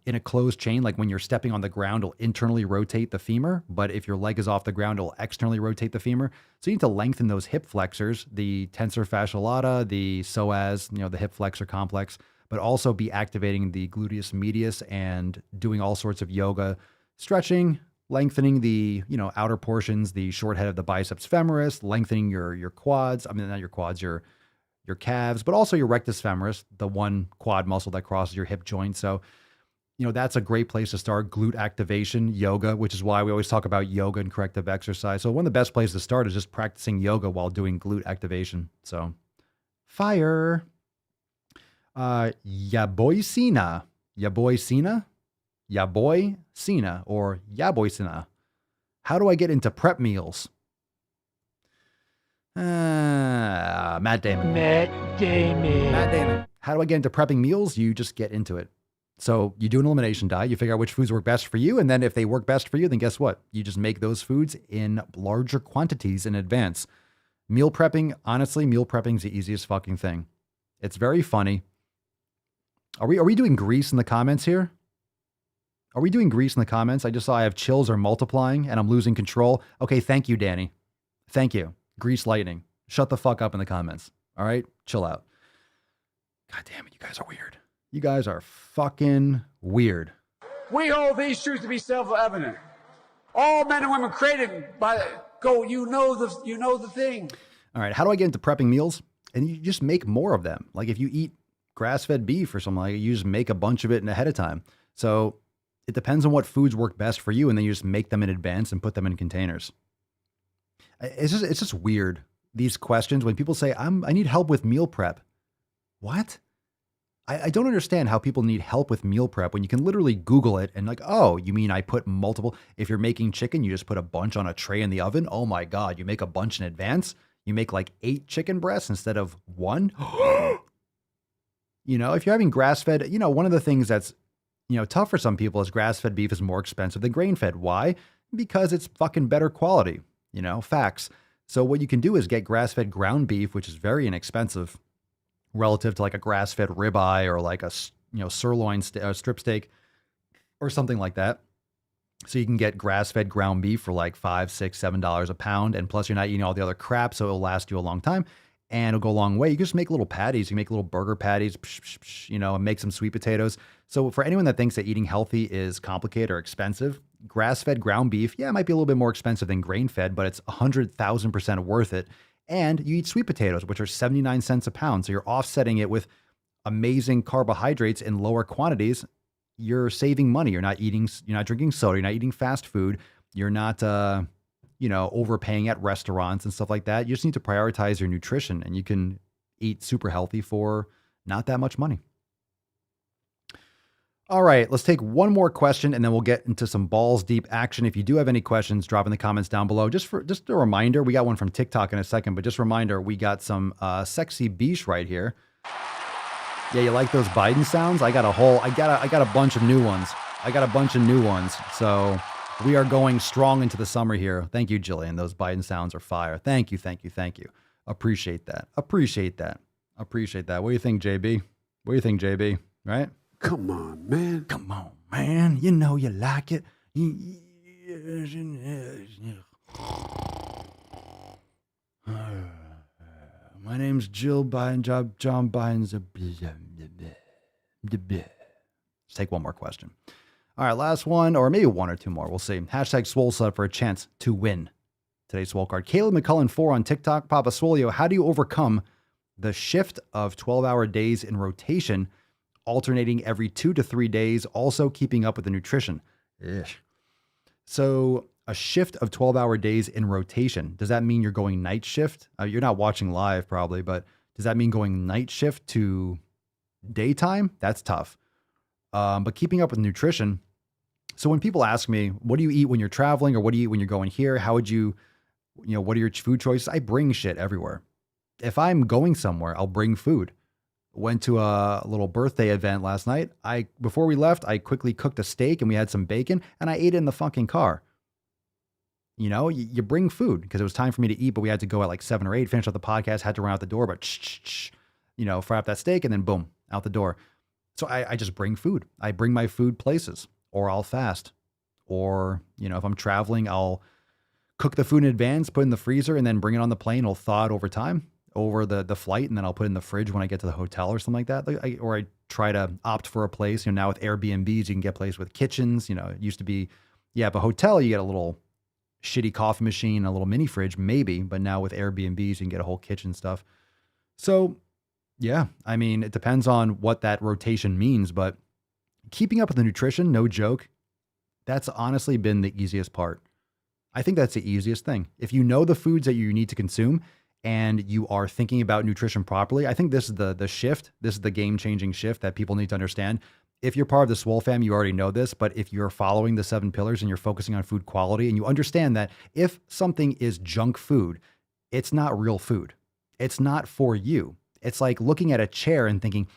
in a closed chain, like when you're stepping on the ground, it'll internally rotate the femur. But if your leg is off the ground, it'll externally rotate the femur. So you need to lengthen those hip flexors, the tensor fascia lata, the psoas, the hip flexor complex, but also be activating the gluteus medius and doing all sorts of yoga, stretching, lengthening the, outer portions, the short head of the biceps femoris, lengthening your quads. I mean, not your quads, your calves, but also your rectus femoris, the one quad muscle that crosses your hip joint. So, that's a great place to start. Glute activation, yoga, which is why we always talk about yoga and corrective exercise. So one of the best places to start is just practicing yoga while doing glute activation. So fire. Yaboy Sina, or Yaboy Sina. How do I get into prep meals? Matt Damon. How do I get into prepping meals? You just get into it. So you do an elimination diet, you figure out which foods work best for you. And then if they work best for you, then guess what? You just make those foods in larger quantities in advance. Meal prepping, honestly, is the easiest fucking thing. It's very funny. Are we doing grease in the comments here? Are we doing grease in the comments? I just saw I have chills are multiplying and I'm losing control. Okay, thank you, Danny. Thank you. Grease lightning. Shut the fuck up in the comments. All right? Chill out. God damn it, you guys are weird. You guys are fucking weird. We hold these truths to be self-evident. All men and women created by you know the thing. All right, how do I get into prepping meals? And you just make more of them. Like if you eat grass-fed beef or something like that, you just make a bunch of it ahead of time. So it depends on what foods work best for you, and then you just make them in advance and put them in containers. It's just weird, these questions, when people say, I need help with meal prep. What? I don't understand how people need help with meal prep when you can literally Google it and like, oh, you mean I put multiple, if you're making chicken, you just put a bunch on a tray in the oven? Oh my God, you make a bunch in advance? You make like 8 chicken breasts instead of 1? If you're having grass-fed, one of the things that's, tough for some people is grass-fed beef is more expensive than grain-fed. Why? Because it's fucking better quality, facts. So what you can do is get grass-fed ground beef, which is very inexpensive relative to like a grass-fed ribeye or like a, sirloin strip steak or something like that. So you can get grass-fed ground beef for like $5, $6, $7 a pound. And plus you're not eating all the other crap. So it'll last you a long time and it'll go a long way. You can just make little patties. You can make little burger patties, and make some sweet potatoes. So for anyone that thinks that eating healthy is complicated or expensive, grass-fed ground beef, it might be a little bit more expensive than grain-fed, but it's 100,000% worth it. And you eat sweet potatoes, which are 79 cents a pound. So you're offsetting it with amazing carbohydrates in lower quantities. You're saving money. You're not drinking soda. You're not eating fast food. You're not, overpaying at restaurants and stuff like that. You just need to prioritize your nutrition and you can eat super healthy for not that much money. All right, let's take one more question and then we'll get into some balls deep action. If you do have any questions, drop in the comments down below. Just a reminder, we got one from TikTok in a second, but just a reminder, we got some sexy beesh right here. Yeah, you like those Biden sounds? I got a bunch of new ones. So we are going strong into the summer here. Thank you, Jillian. Those Biden sounds are fire. Thank you. Appreciate that. What do you think, JB? Right? Come on, man. You know you like it. My name's Jill Biden. John Biden's a... Let's take one more question. All right, last one, or maybe one or two more. We'll see. Hashtag Swole Sub for a chance to win today's Swole card. Caleb McCullen 4 on TikTok. Papa Swolio, how do you overcome the shift of 12-hour days in rotation, alternating every 2 to 3 days, also keeping up with the nutrition? Ish. So a shift of 12-hour days in rotation, does that mean you're going night shift? You're not watching live probably, but does that mean going night shift to daytime? That's tough. But keeping up with nutrition. So when people ask me, what do you eat when you're traveling or what do you eat when you're going here? How would you, what are your food choices? I bring shit everywhere. If I'm going somewhere, I'll bring food. Went to a little birthday event last night. Before we left, I quickly cooked a steak and we had some bacon and I ate it in the fucking car. You bring food because it was time for me to eat, but we had to go at like 7 or 8, finish up the podcast, had to run out the door, but fry up that steak and then boom, out the door. So I just bring food. I bring my food places or I'll fast. Or, if I'm traveling, I'll cook the food in advance, put it in the freezer and then bring it on the plane. It'll thaw it over time, over the flight. And then I'll put it in the fridge when I get to the hotel or something like that. Or I try to opt for a place, now with Airbnbs, you can get places with kitchens, it used to be, but hotel, you get a little shitty coffee machine, a little mini fridge, maybe, but now with Airbnbs, you can get a whole kitchen stuff. So yeah, it depends on what that rotation means, but keeping up with the nutrition, no joke, that's honestly been the easiest part. I think that's the easiest thing. If you know the foods that you need to consume and you are thinking about nutrition properly, I think this is the shift. This is the game-changing shift that people need to understand. If you're part of the Swole fam, you already know this, but if you're following the 7 pillars and you're focusing on food quality and you understand that if something is junk food, it's not real food. It's not for you. It's like looking at a chair and thinking,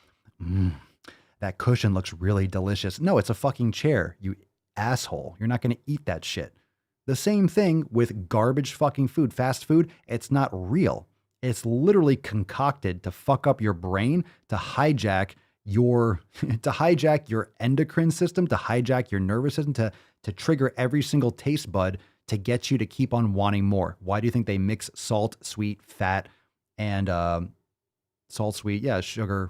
that cushion looks really delicious. No, it's a fucking chair, you asshole. You're not going to eat that shit. The same thing with garbage fucking food, fast food. It's not real. It's literally concocted to fuck up your brain, to hijack your endocrine system, to hijack your nervous system, to trigger every single taste bud to get you to keep on wanting more. Why do you think they mix salt, sweet, fat, and sugar,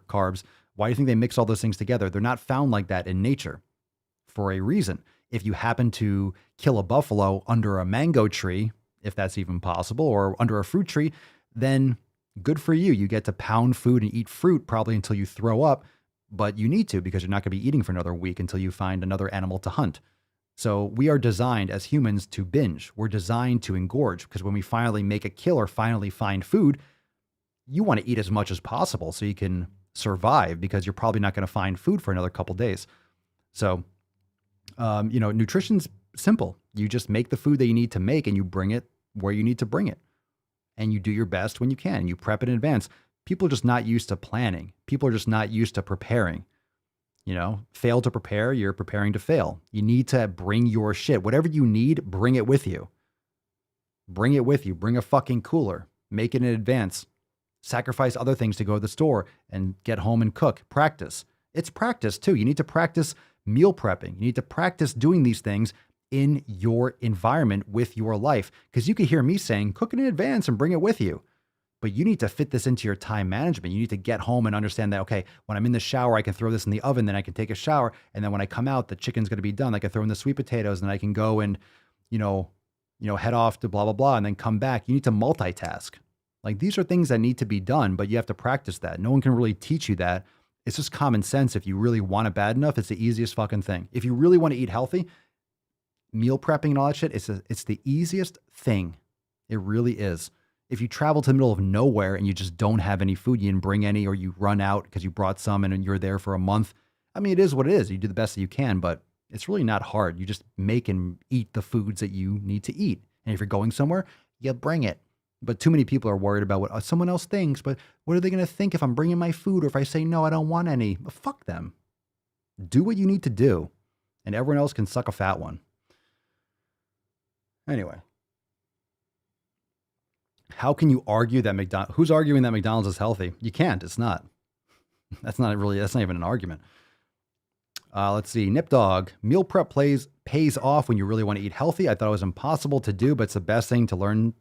carbs? Why do you think they mix all those things together? They're not found like that in nature for a reason. If you happen to kill a buffalo under a mango tree, if that's even possible, or under a fruit tree, then good for you. You get to pound food and eat fruit probably until you throw up, but you need to because you're not going to be eating for another week until you find another animal to hunt. So we are designed as humans to binge. We're designed to engorge because when we finally make a kill or finally find food, you want to eat as much as possible so you can survive because you're probably not going to find food for another couple days. So, nutrition's simple. You just make the food that you need to make and you bring it where you need to bring it. And you do your best when you can. You prep it in advance. People are just not used to planning. People are just not used to preparing. You know, fail to prepare, you're preparing to fail. You need to bring your shit. Whatever you need, bring it with you. Bring it with you. Bring a fucking cooler. Make it in advance. Sacrifice other things to go to the store and get home and cook. Practice. It's practice too. You need to practice meal prepping. You need to practice doing these things in your environment with your life. Because you could hear me saying, cook it in advance and bring it with you. But you need to fit this into your time management. You need to get home and understand that, okay, when I'm in the shower, I can throw this in the oven, then I can take a shower. And then when I come out, the chicken's going to be done. I can throw in the sweet potatoes, and then I can go and, head off to blah, blah, blah, and then come back. You need to multitask. Like, these are things that need to be done, but you have to practice that. No one can really teach you that. It's just common sense. If you really want it bad enough, it's the easiest fucking thing. If you really want to eat healthy, meal prepping and all that shit, it's the easiest thing. It really is. If you travel to the middle of nowhere and you just don't have any food, you didn't bring any, or you run out because you brought some and you're there for a month. I mean, it is what it is. You do the best that you can, but it's really not hard. You just make and eat the foods that you need to eat. And if you're going somewhere, you bring it. But too many people are worried about what someone else thinks. But what are they going to think if I'm bringing my food, or if I say, no, I don't want any? Well, fuck them. Do what you need to do, and everyone else can suck a fat one. Anyway. How can you argue that who's arguing that McDonald's is healthy? You can't. It's not. That's not even an argument. Let's see. Nip Dog. Meal prep pays off when you really want to eat healthy. I thought it was impossible to do, but it's the best thing to learn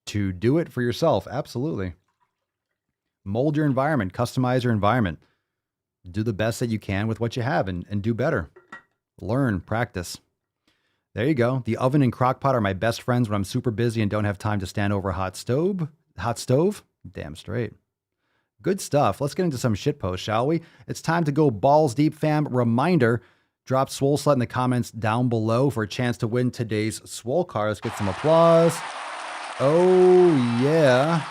to do it for yourself. Absolutely. Mold your environment. Customize your environment. Do the best that you can with what you have and do better. Learn. Practice. There you go. The oven and crock pot are my best friends when I'm super busy and don't have time to stand over a hot stove. Damn straight. Good stuff. Let's get into some shitpost, shall we? It's time to go balls deep, fam. Reminder, drop Swole Slut in the comments down below for a chance to win today's Swole card. Let's get some applause. Oh, yeah.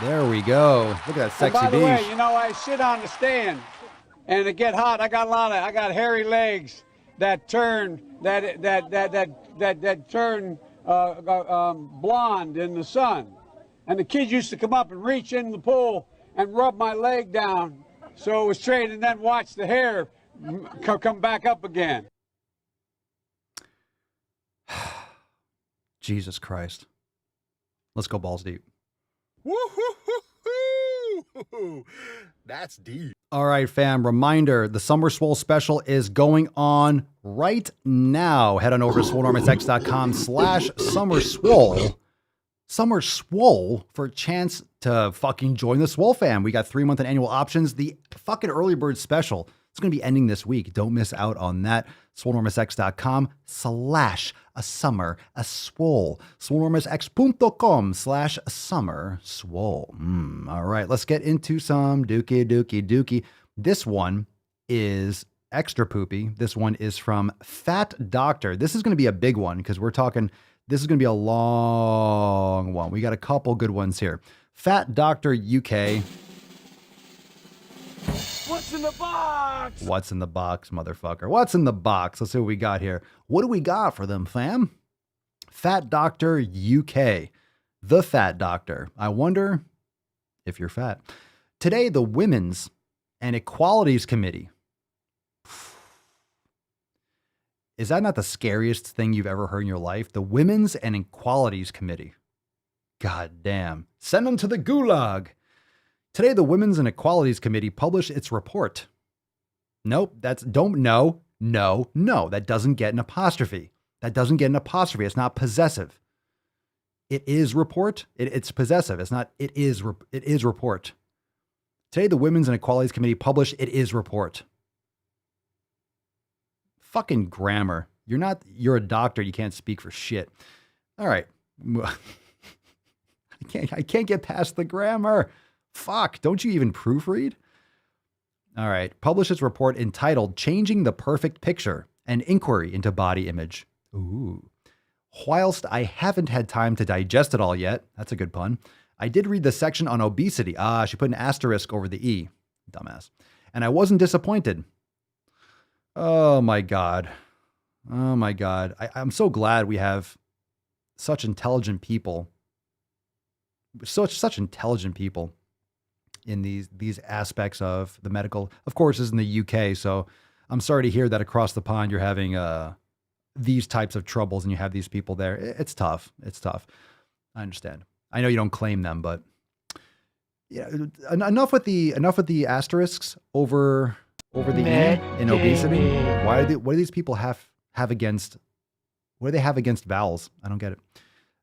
There we go. Look at that sexy beach. By the way, I sit on the stand and it get hot. I got hairy legs that turn blonde in the sun, and the kids used to come up and reach in the pool and rub my leg down so it was straight, and then watch the hair come back up again. Jesus Christ. Let's go balls deep. Woo-hoo-hoo-hoo. That's deep. All right, fam. Reminder, the Summer Swole special is going on right now. Head on over to swolenormousx.com/summerswole. Summer Swole for a chance to fucking join the Swole fam. We got 3-month and annual options. The fucking early bird special. It's going to be ending this week. Don't miss out on that. swolenormousx.com/a swolenormousx.com/summer_swole. All right, let's get into some dookie. This one is extra poopy. This one is from Fat Doctor. This is going to be a big one because this is going to be a long one. We got a couple good ones here. Fat Doctor UK. What's in the box? What's in the box, motherfucker? What's in the box? Let's see what we got here. What do we got for them, fam? Fat Doctor UK. The Fat Doctor. I wonder if you're fat. Today, the Women's and Equalities Committee. Is that not the scariest thing you've ever heard in your life? The Women's and Equalities Committee. God damn. Send them to the gulag. Today, the Women's and Equalities Committee published its report. Nope, that doesn't get an apostrophe. It's not possessive. It is report. It's possessive. It's not, it is report. Today, the Women's and Equalities Committee published it is report. Fucking grammar. You're a doctor. You can't speak for shit. All right. I can't get past the grammar. Fuck, don't you even proofread? All right. Published its report entitled Changing the Perfect Picture, an Inquiry into Body Image. Ooh. Whilst I haven't had time to digest it all yet, that's a good pun, I did read the section on obesity. She put an asterisk over the E. Dumbass. And I wasn't disappointed. Oh my God. I'm so glad we have such intelligent people. Such intelligent people in these aspects of the medical. Of course, this is in the UK, so I'm sorry to hear that across the pond you're having these types of troubles and you have these people there. It's tough. It's tough. I understand. I know you don't claim them, but yeah, enough with the asterisks over the E in obesity. What do these people have against? What do they have against vowels? I don't get it.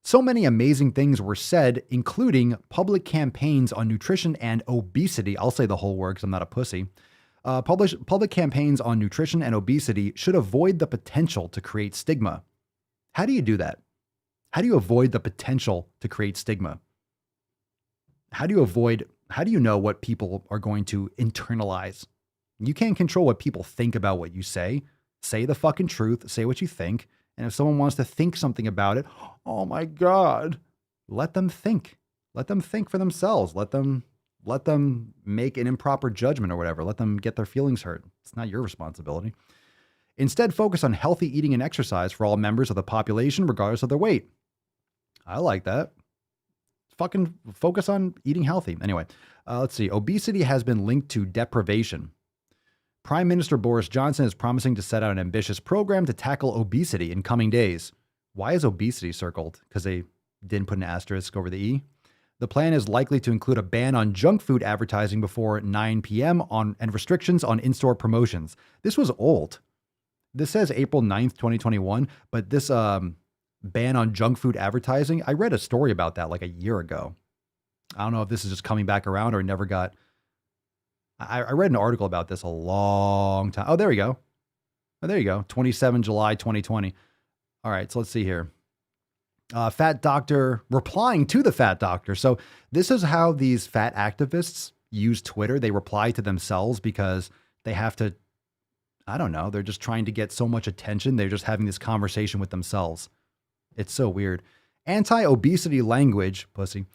So many amazing things were said, including public campaigns on nutrition and obesity. I'll say the whole word because I'm not a pussy. Public campaigns on nutrition and obesity should avoid the potential to create stigma. How do you do that? How do you avoid the potential to create stigma? How do you know what people are going to internalize? You can't control what people think about what you say. Say the fucking truth. Say what you think. And if someone wants to think something about it, oh my God, let them think. Let them think for themselves. Let them make an improper judgment or whatever. Let them get their feelings hurt. It's not your responsibility. Instead, focus on healthy eating and exercise for all members of the population, regardless of their weight. I like that. Fucking focus on eating healthy. Anyway, let's see. Obesity has been linked to deprivation. Prime Minister Boris Johnson is promising to set out an ambitious program to tackle obesity in coming days. Why is obesity circled? Because they didn't put an asterisk over the E. The plan is likely to include a ban on junk food advertising before 9 p.m. and restrictions on in-store promotions. This was old. This says April 9th, 2021, but this ban on junk food advertising, I read a story about that like a year ago. I don't know if this is just coming back around or it never got... I read an article about this a long time. Oh, there we go. Oh, there you go. 27 July 2020. All right, so let's see here. Fat Doctor replying to the Fat Doctor. So this is how these fat activists use Twitter. They reply to themselves because they have to, I don't know, they're just trying to get so much attention. They're just having this conversation with themselves. It's so weird. Anti-obesity language, pussy,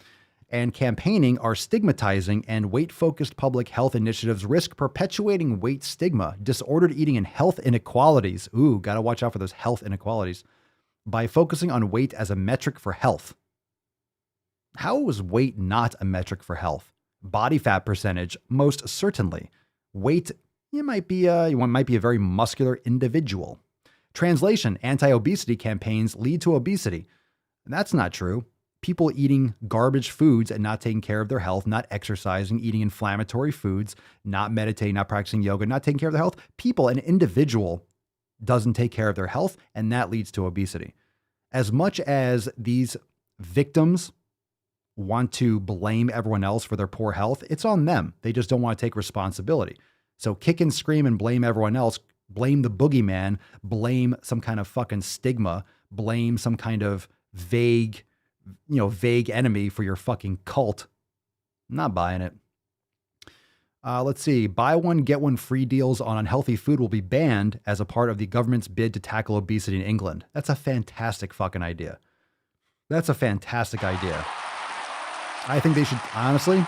and campaigning are stigmatizing, and weight-focused public health initiatives risk perpetuating weight stigma, disordered eating, and health inequalities. Ooh, gotta watch out for those health inequalities. By focusing on weight as a metric for health. How is weight not a metric for health? Body fat percentage, most certainly. Weight, you might be a very muscular individual. Translation, anti-obesity campaigns lead to obesity. And that's not true. People eating garbage foods and not taking care of their health, not exercising, eating inflammatory foods, not meditating, not practicing yoga, not taking care of their health. An individual doesn't take care of their health, and that leads to obesity. As much as these victims want to blame everyone else for their poor health, it's on them. They just don't want to take responsibility. So kick and scream and blame everyone else, blame the boogeyman, blame some kind of fucking stigma, blame some kind of vague enemy for your fucking cult. I'm not buying it. Let's see. Buy one, get one free deals on unhealthy food will be banned as a part of the government's bid to tackle obesity in England. That's a fantastic fucking idea. That's a fantastic idea. I think they should, honestly,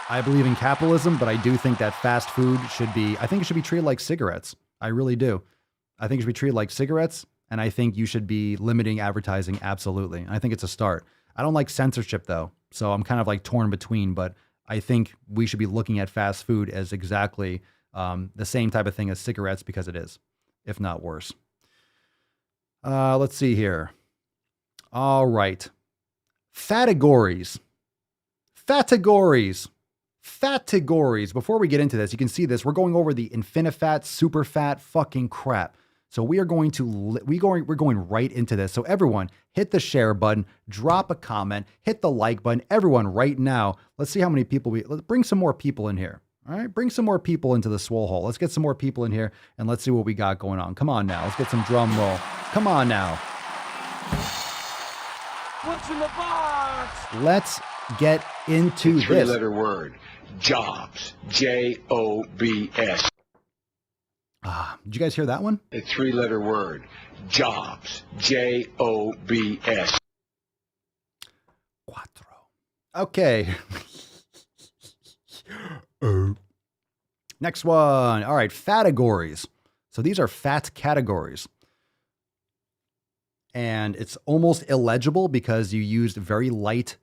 I believe in capitalism, but I do think that fast food I think it should be treated like cigarettes. I really do. I think it should be treated like cigarettes, and I think you should be limiting advertising, absolutely. I think it's a start. I don't like censorship, though, so I'm kind of like torn between, but I think we should be looking at fast food as exactly the same type of thing as cigarettes, because it is, if not worse. Let's see here. All right. Fategories. Before we get into this, you can see this. We're going over the Infinifat, super fat fucking crap. So we're going right into this. So everyone, hit the share button, drop a comment, hit the like button. Everyone, right now, let's see how many people let's bring some more people in here. All right, bring some more people into the Swole hole. Let's get some more people in here and let's see what we got going on. Come on now, let's get some drum roll. Come on now. What's in the box? Let's get into this. Three-letter word, jobs. Jobs. Did you guys hear that one? A three-letter word, jobs. Jobs. Cuatro. Okay. Next one. All right, Fategories. So these are fat categories. And it's almost illegible because you used very light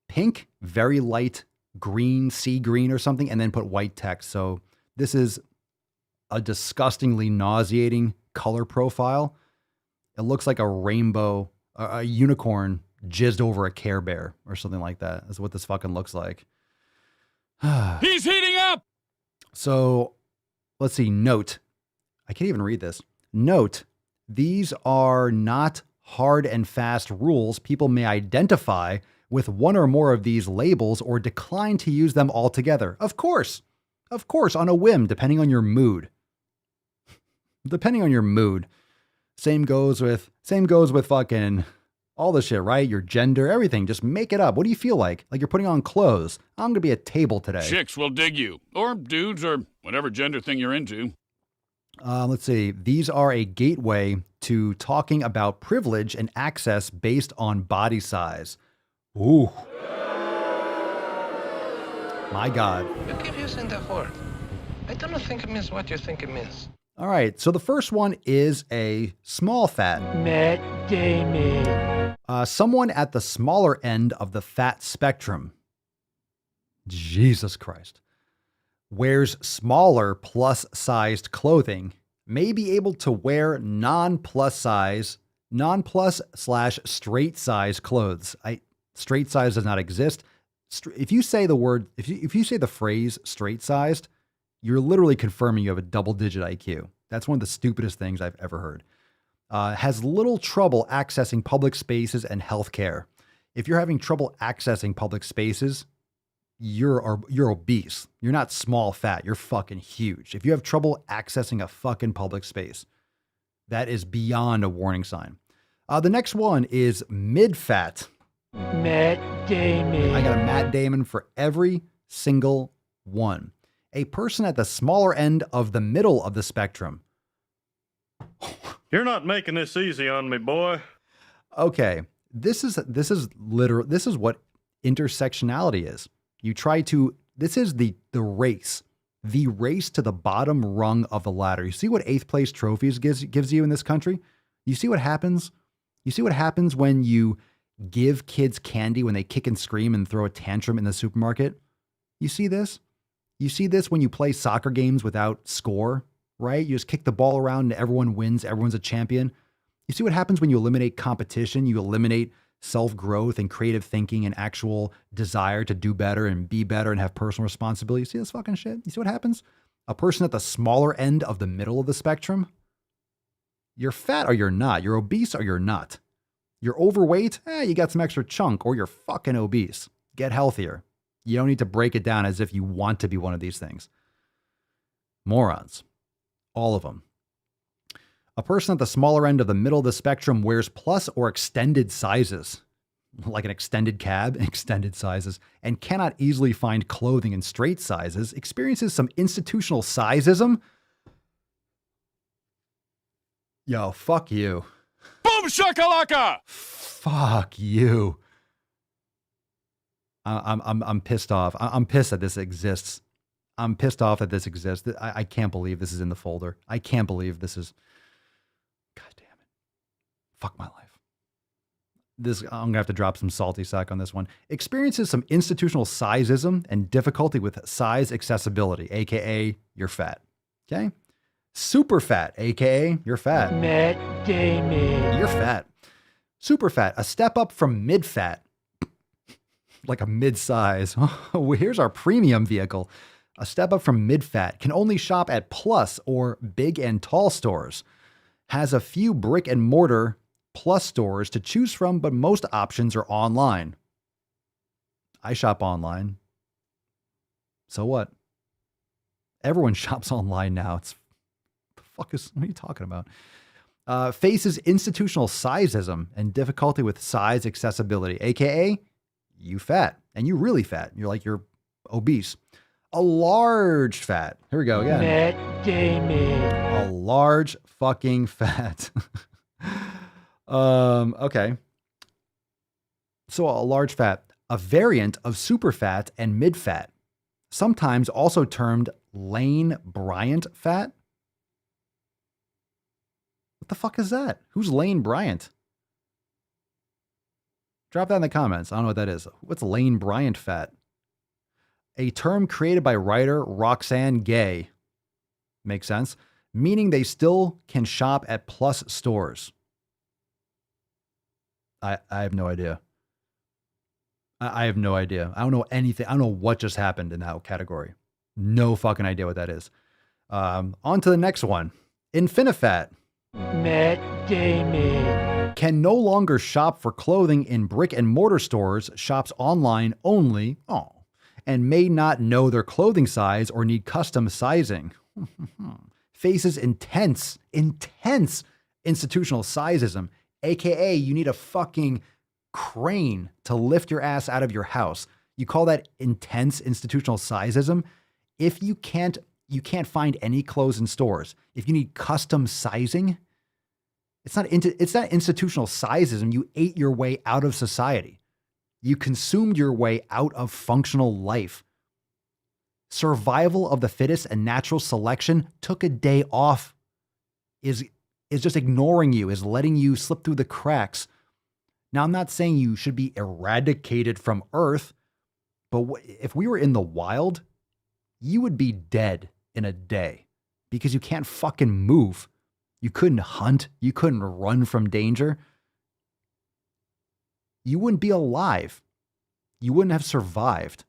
pink, very light green, sea green or something, and then put white text. So this is a disgustingly nauseating color profile. It looks like a rainbow, a unicorn jizzed over a Care Bear or something like that. Is what this fucking looks like. He's heating up! So let's see. Note, I can't even read this. Note, these are not hard and fast rules. People may identify with one or more of these labels or decline to use them altogether. Of course, on a whim, depending on your mood. Depending on your mood. Same goes with fucking all the shit, right? Your gender, everything. Just make it up. What do you feel like? Like you're putting on clothes. I'm going to be a table today. Chicks will dig you. Or dudes, or whatever gender thing you're into. Let's see. These are a gateway to talking about privilege and access based on body size. Ooh. My God. You keep using that word. I don't think it means what you think it means. All right. So the first one is a small fat. Matt Damon. Someone at the smaller end of the fat spectrum. Jesus Christ. Wears smaller plus-sized clothing, may be able to wear non-plus/straight size clothes. Straight size does not exist. If you say the phrase straight sized, you're literally confirming you have a double-digit IQ. That's one of the stupidest things I've ever heard. Has little trouble accessing public spaces and healthcare. If you're having trouble accessing public spaces, you're obese. You're not small fat. You're fucking huge. If you have trouble accessing a fucking public space, that is beyond a warning sign. The next one is mid-fat. Matt Damon. I got a Matt Damon for every single one. A person at the smaller end of the middle of the spectrum. You're not making this easy on me, boy. Okay, this is what intersectionality is. This is the race to the bottom rung of the ladder. You see what 8th place trophies gives you in this country? You see what happens? You see what happens when you give kids candy when they kick and scream and throw a tantrum in the supermarket? You see this? You see this when you play soccer games without score, right? You just kick the ball around and everyone wins. Everyone's a champion. You see what happens when you eliminate competition? You eliminate self-growth and creative thinking and actual desire to do better and be better and have personal responsibility. You see this fucking shit? You see what happens? A person at the smaller end of the middle of the spectrum, you're fat or you're not. You're obese or you're not. You're overweight, you got some extra chunk, or you're fucking obese. Get healthier. You don't need to break it down as if you want to be one of these things. Morons. All of them. A person at the smaller end of the middle of the spectrum wears plus or extended sizes, like an extended cab, extended sizes, and cannot easily find clothing in straight sizes, experiences some institutional sizeism. Yo, fuck you. Boom shakalaka! Fuck you. I'm pissed off. I'm pissed that this exists. I'm pissed off that this exists. I can't believe this is in the folder. I can't believe this is. God damn it. Fuck my life. I'm gonna have to drop some salty sack on this one. Experiences some institutional sizeism and difficulty with size accessibility, aka you're fat. Okay? Super fat, aka you're fat. Matt Damon. You're fat. Super fat, a step up from mid-fat. Like a mid-size. Here's our premium vehicle. A step up from mid-fat. Can only shop at plus or big and tall stores. Has a few brick and mortar plus stores to choose from, but most options are online. I shop online. So what? Everyone shops online now. What are you talking about? Faces institutional sizeism and difficulty with size accessibility, aka you fat, and you really fat. You're obese. A large fat. Here we go again. Matt Damon. A large fucking fat. Okay. So a large fat, a variant of super fat and mid fat, sometimes also termed Lane Bryant fat. What the fuck is that? Who's Lane Bryant? Drop that in the comments. I don't know what that is. What's Lane Bryant fat? a term created by writer Roxane Gay. Makes sense. Meaning they still can shop at plus stores. I have no idea. I have no idea. I don't know anything. I don't know what just happened in that category. No fucking idea what that is. On to the next one. Infinifat. Matt Damon. Can no longer shop for clothing in brick and mortar stores, shops online only, and may not know their clothing size or need custom sizing. Faces intense institutional sizeism, aka you need a fucking crane to lift your ass out of your house. You call that intense institutional sizeism? If you can't find any clothes in stores. If you need custom sizing, it's not institutional sizeism. You ate your way out of society. You consumed your way out of functional life. Survival of the fittest and natural selection took a day off. Is just ignoring you, is letting you slip through the cracks. Now, I'm not saying you should be eradicated from Earth, but if we were in the wild, you would be dead in a day because you can't fucking move. You couldn't hunt. You couldn't run from danger. You wouldn't be alive. You wouldn't have survived.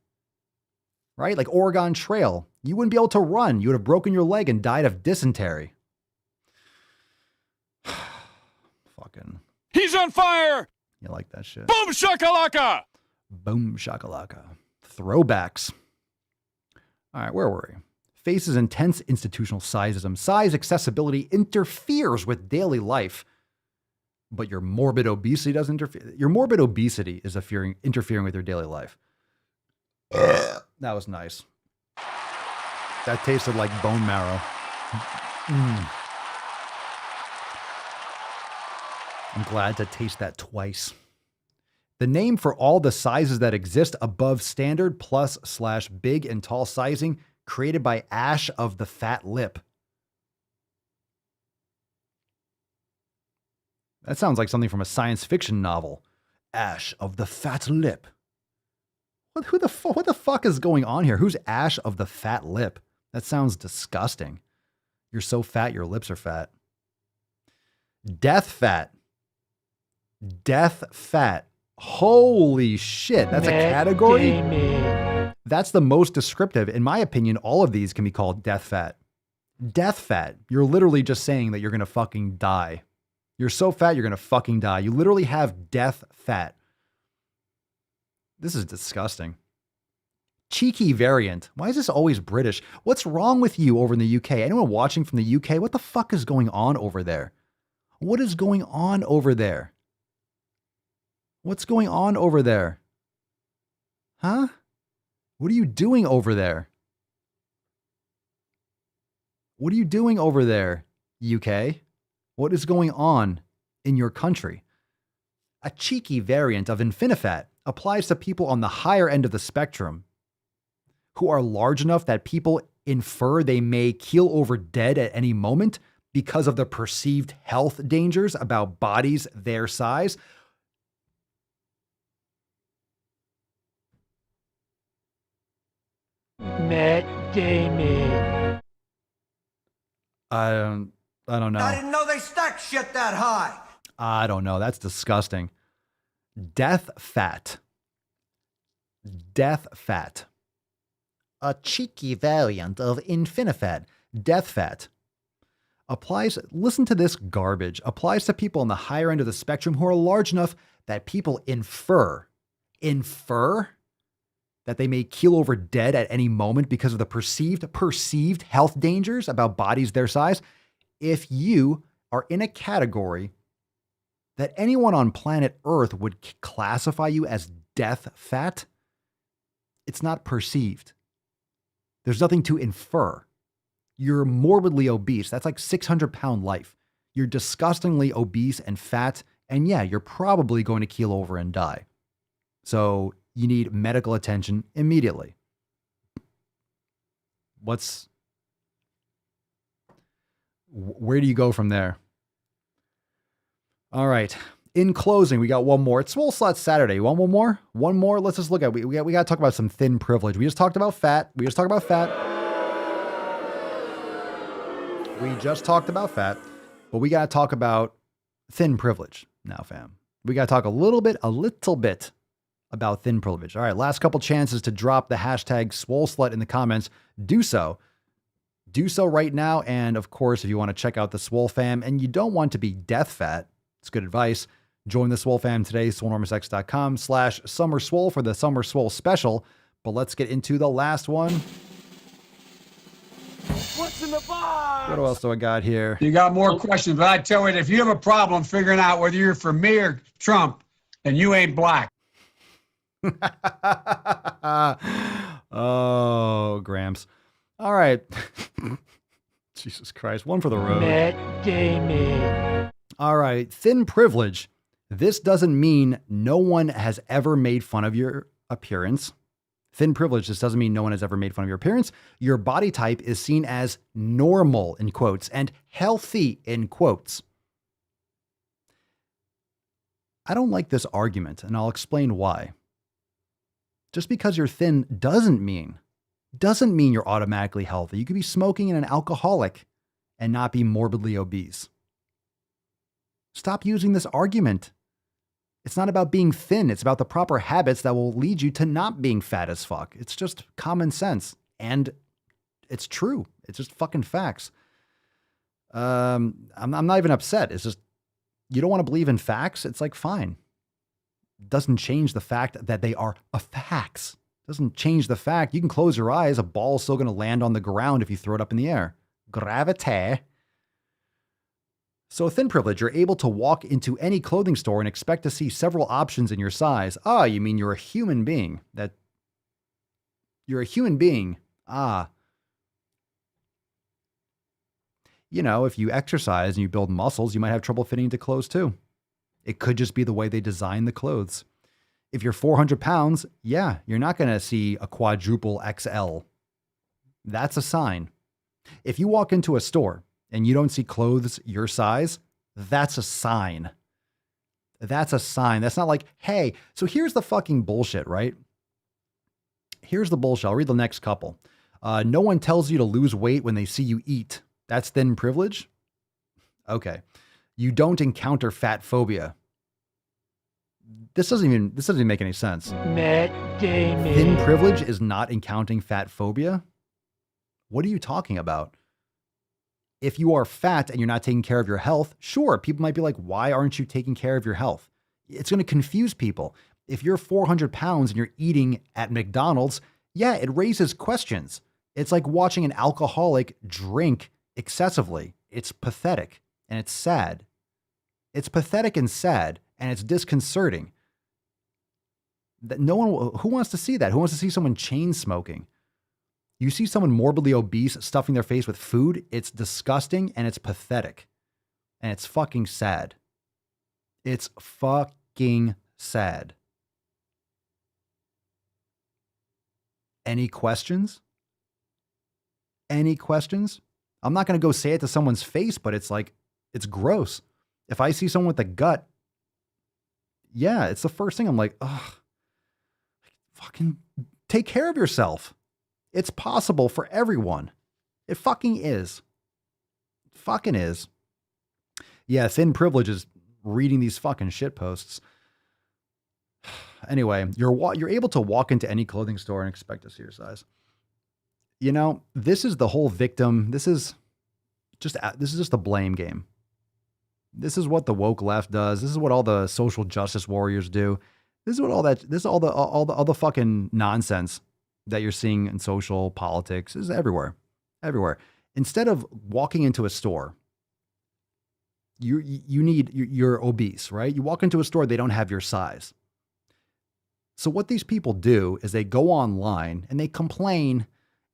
Right? Like Oregon Trail. You wouldn't be able to run. You would have broken your leg and died of dysentery. Fucking. He's on fire! You like that shit. Boom shakalaka! Boom shakalaka. Throwbacks. All right, where were we? Faces intense institutional sizeism. Size accessibility interferes with daily life, but your morbid obesity doesn't interfere. Your morbid obesity is interfering with your daily life. That was nice. That tasted like bone marrow. I'm glad to taste that twice. The name for all the sizes that exist above standard plus/big and tall sizing created by Ash of the Fat Lip. That sounds like something from a science fiction novel. Ash of the Fat Lip. What the fuck is going on here? Who's Ash of the Fat Lip? That sounds disgusting. You're so fat, your lips are fat. Death Fat. Death Fat. Holy shit, that's a category? That's the most descriptive. In my opinion, all of these can be called death fat. Death fat. You're literally just saying that you're going to fucking die. You're so fat, you're going to fucking die. You literally have death fat. This is disgusting. Cheeky variant. Why is this always British? What's wrong with you over in the UK? Anyone watching from the UK? What the fuck is going on over there? What is going on over there? What's going on over there? Huh? What are you doing over there? What are you doing over there, UK? What is going on in your country? A cheeky variant of Infinifat applies to people on the higher end of the spectrum who are large enough that people infer they may keel over dead at any moment because of the perceived health dangers about bodies their size. Matt Damon. I don't know. I didn't know they stacked shit that high. I don't know. That's disgusting. Death fat. Death fat. A cheeky variant of Infinifat. Death fat. Applies, listen to this garbage, applies to people on the higher end of the spectrum who are large enough that people infer that they may keel over dead at any moment because of the perceived health dangers about bodies their size. If you are in a category that anyone on planet Earth would classify you as death fat, it's not perceived. There's nothing to infer. You're morbidly obese. That's like 600-pound life. You're disgustingly obese and fat. And yeah, you're probably going to keel over and die. So you need medical attention immediately. Where do you go from there? All right. In closing, we got one more. It's Swole Slut Saturday. You want one more? One more? Let's just look at it. We got to talk about some thin privilege. We just talked about fat. We just talked about fat. But we got to talk about thin privilege now, fam. We got to talk a little bit about thin privilege. All right, last couple chances to drop the hashtag Swole Slut in the comments. Do so. Do so right now. And of course, if you want to check out the Swole fam and you don't want to be death fat, it's good advice. Join the Swole fam today, swolenormousx.com/Summer Swole for the Summer Swole special. But let's get into the last one. What's in the box? What else do I got here? You got more questions, but I tell you, if you have a problem figuring out whether you're for me or Trump, then you ain't black. Oh, Gramps. All right. Jesus Christ. One for the road. Matt Damon. All right. Thin privilege. This doesn't mean no one has ever made fun of your appearance. Thin privilege. This doesn't mean no one has ever made fun of your appearance. Your body type is seen as normal, in quotes, and healthy, in quotes. I don't like this argument, and I'll explain why. Just because you're thin doesn't mean you're automatically healthy. You could be smoking and an alcoholic and not be morbidly obese. Stop using this argument. It's not about being thin. It's about the proper habits that will lead you to not being fat as fuck. It's just common sense. And it's true. It's just fucking facts. I'm not even upset. It's just, you don't want to believe in facts. It's like, fine. Doesn't change the fact that they are facts. Doesn't change the fact. You can close your eyes. A ball is still going to land on the ground if you throw it up in the air. Gravity. So thin privilege, you're able to walk into any clothing store and expect to see several options in your size. Ah, you mean you're a human being. You're a human being. Ah. You know, if you exercise and you build muscles, you might have trouble fitting into clothes too. It could just be the way they design the clothes. If you're 400 pounds, yeah, you're not going to see a quadruple XL. That's a sign. If you walk into a store and you don't see clothes your size, that's a sign. That's a sign. That's not like, hey, so here's the fucking bullshit, right? Here's the bullshit. I'll read the next couple. No one tells you to lose weight when they see you eat. That's thin privilege? Okay. You don't encounter fat phobia. This doesn't even make any sense. Matt Damon. Thin privilege is not encountering fat phobia? What are you talking about? If you are fat and you're not taking care of your health, sure, people might be like, why aren't you taking care of your health? It's going to confuse people. If you're 400 pounds and you're eating at McDonald's, yeah, it raises questions. It's like watching an alcoholic drink excessively. It's pathetic and it's sad. It's pathetic and sad and it's disconcerting. That who wants to see that? Who wants to see someone chain smoking? You see someone morbidly obese stuffing their face with food, it's disgusting and it's pathetic. And it's fucking sad. It's fucking sad. Any questions? Any questions? I'm not going to go say it to someone's face, but it's like, it's gross. If I see someone with a gut, yeah, it's the first thing I'm like, ugh, fucking take care of yourself. It's possible for everyone. It fucking is. It fucking is. Yeah, thin privilege is reading these fucking shit posts. Anyway, you're able to walk into any clothing store and expect to see your size. You know, this is the whole victim. This is just a blame game. This is what the woke left does. This is what all the social justice warriors do. This is all the fucking nonsense that you're seeing in social politics is everywhere. Everywhere. Instead of walking into a store, you're obese, right? You walk into a store, they don't have your size. So what these people do is they go online and they complain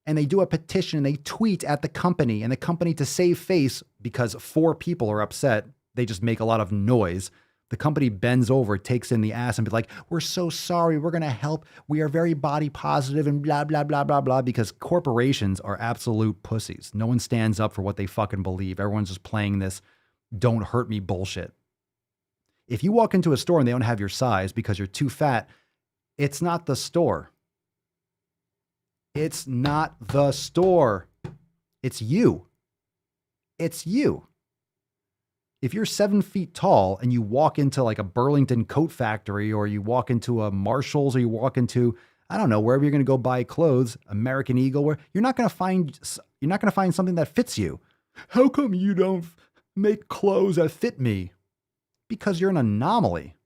and they do a petition and they tweet at the company, and the company, to save face because 4 people are upset, they just make a lot of noise. The company bends over, takes in the ass and be like, we're so sorry. We're going to help. We are very body positive and blah, blah, blah, blah, blah, because corporations are absolute pussies. No one stands up for what they fucking believe. Everyone's just playing this don't hurt me bullshit. If you walk into a store and they don't have your size because you're too fat, it's not the store. It's not the store. It's you. It's you. If you're 7 feet tall and you walk into like a Burlington coat factory, or you walk into a Marshall's, or you walk into, I don't know, wherever you're going to go buy clothes, American Eagle, where you're not going to find something that fits you. How come you don't make clothes that fit me? Because you're an anomaly.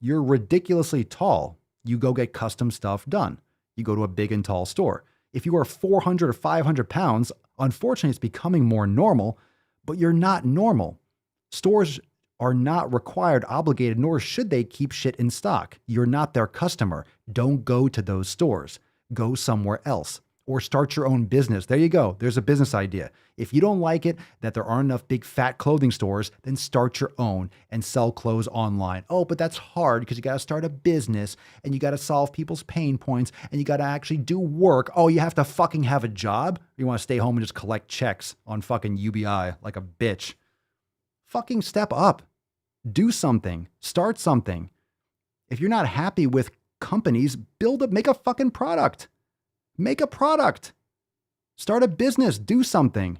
You're ridiculously tall. You go get custom stuff done. You go to a big and tall store. If you are 400 or 500 pounds, unfortunately, it's becoming more normal, but you're not normal. Stores are not required, obligated, nor should they keep shit in stock. You're not their customer. Don't go to those stores. Go somewhere else or start your own business. There you go. There's a business idea. If you don't like it that there aren't enough big fat clothing stores, then start your own and sell clothes online. Oh, but that's hard because you got to start a business and you got to solve people's pain points and you got to actually do work. Oh, you have to fucking have a job? You want to stay home and just collect checks on fucking UBI like a bitch? Fucking step up. Do something. Start something. If you're not happy with companies, make a fucking product. Make a product. Start a business. Do something.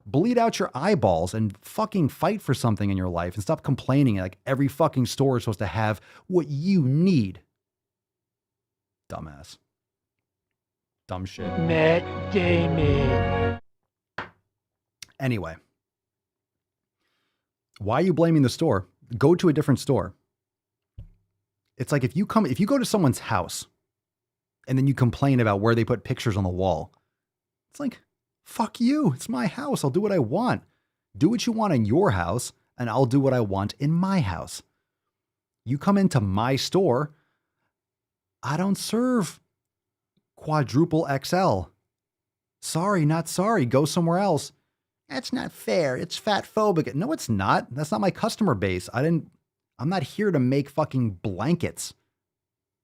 Bleed out your eyeballs and fucking fight for something in your life and stop complaining like every fucking store is supposed to have what you need. Dumbass. Dumb shit. Matt Damon. Anyway. Why are you blaming the store? Go to a different store. It's like if you go to someone's house and then you complain about where they put pictures on the wall. It's like, fuck you. It's my house. I'll do what I want. Do what you want in your house, and I'll do what I want in my house. You come into my store, I don't serve quadruple XL. Sorry, not sorry. Go somewhere else. That's not fair. It's fat phobic. No, it's not. That's not my customer base. I'm not here to make fucking blankets.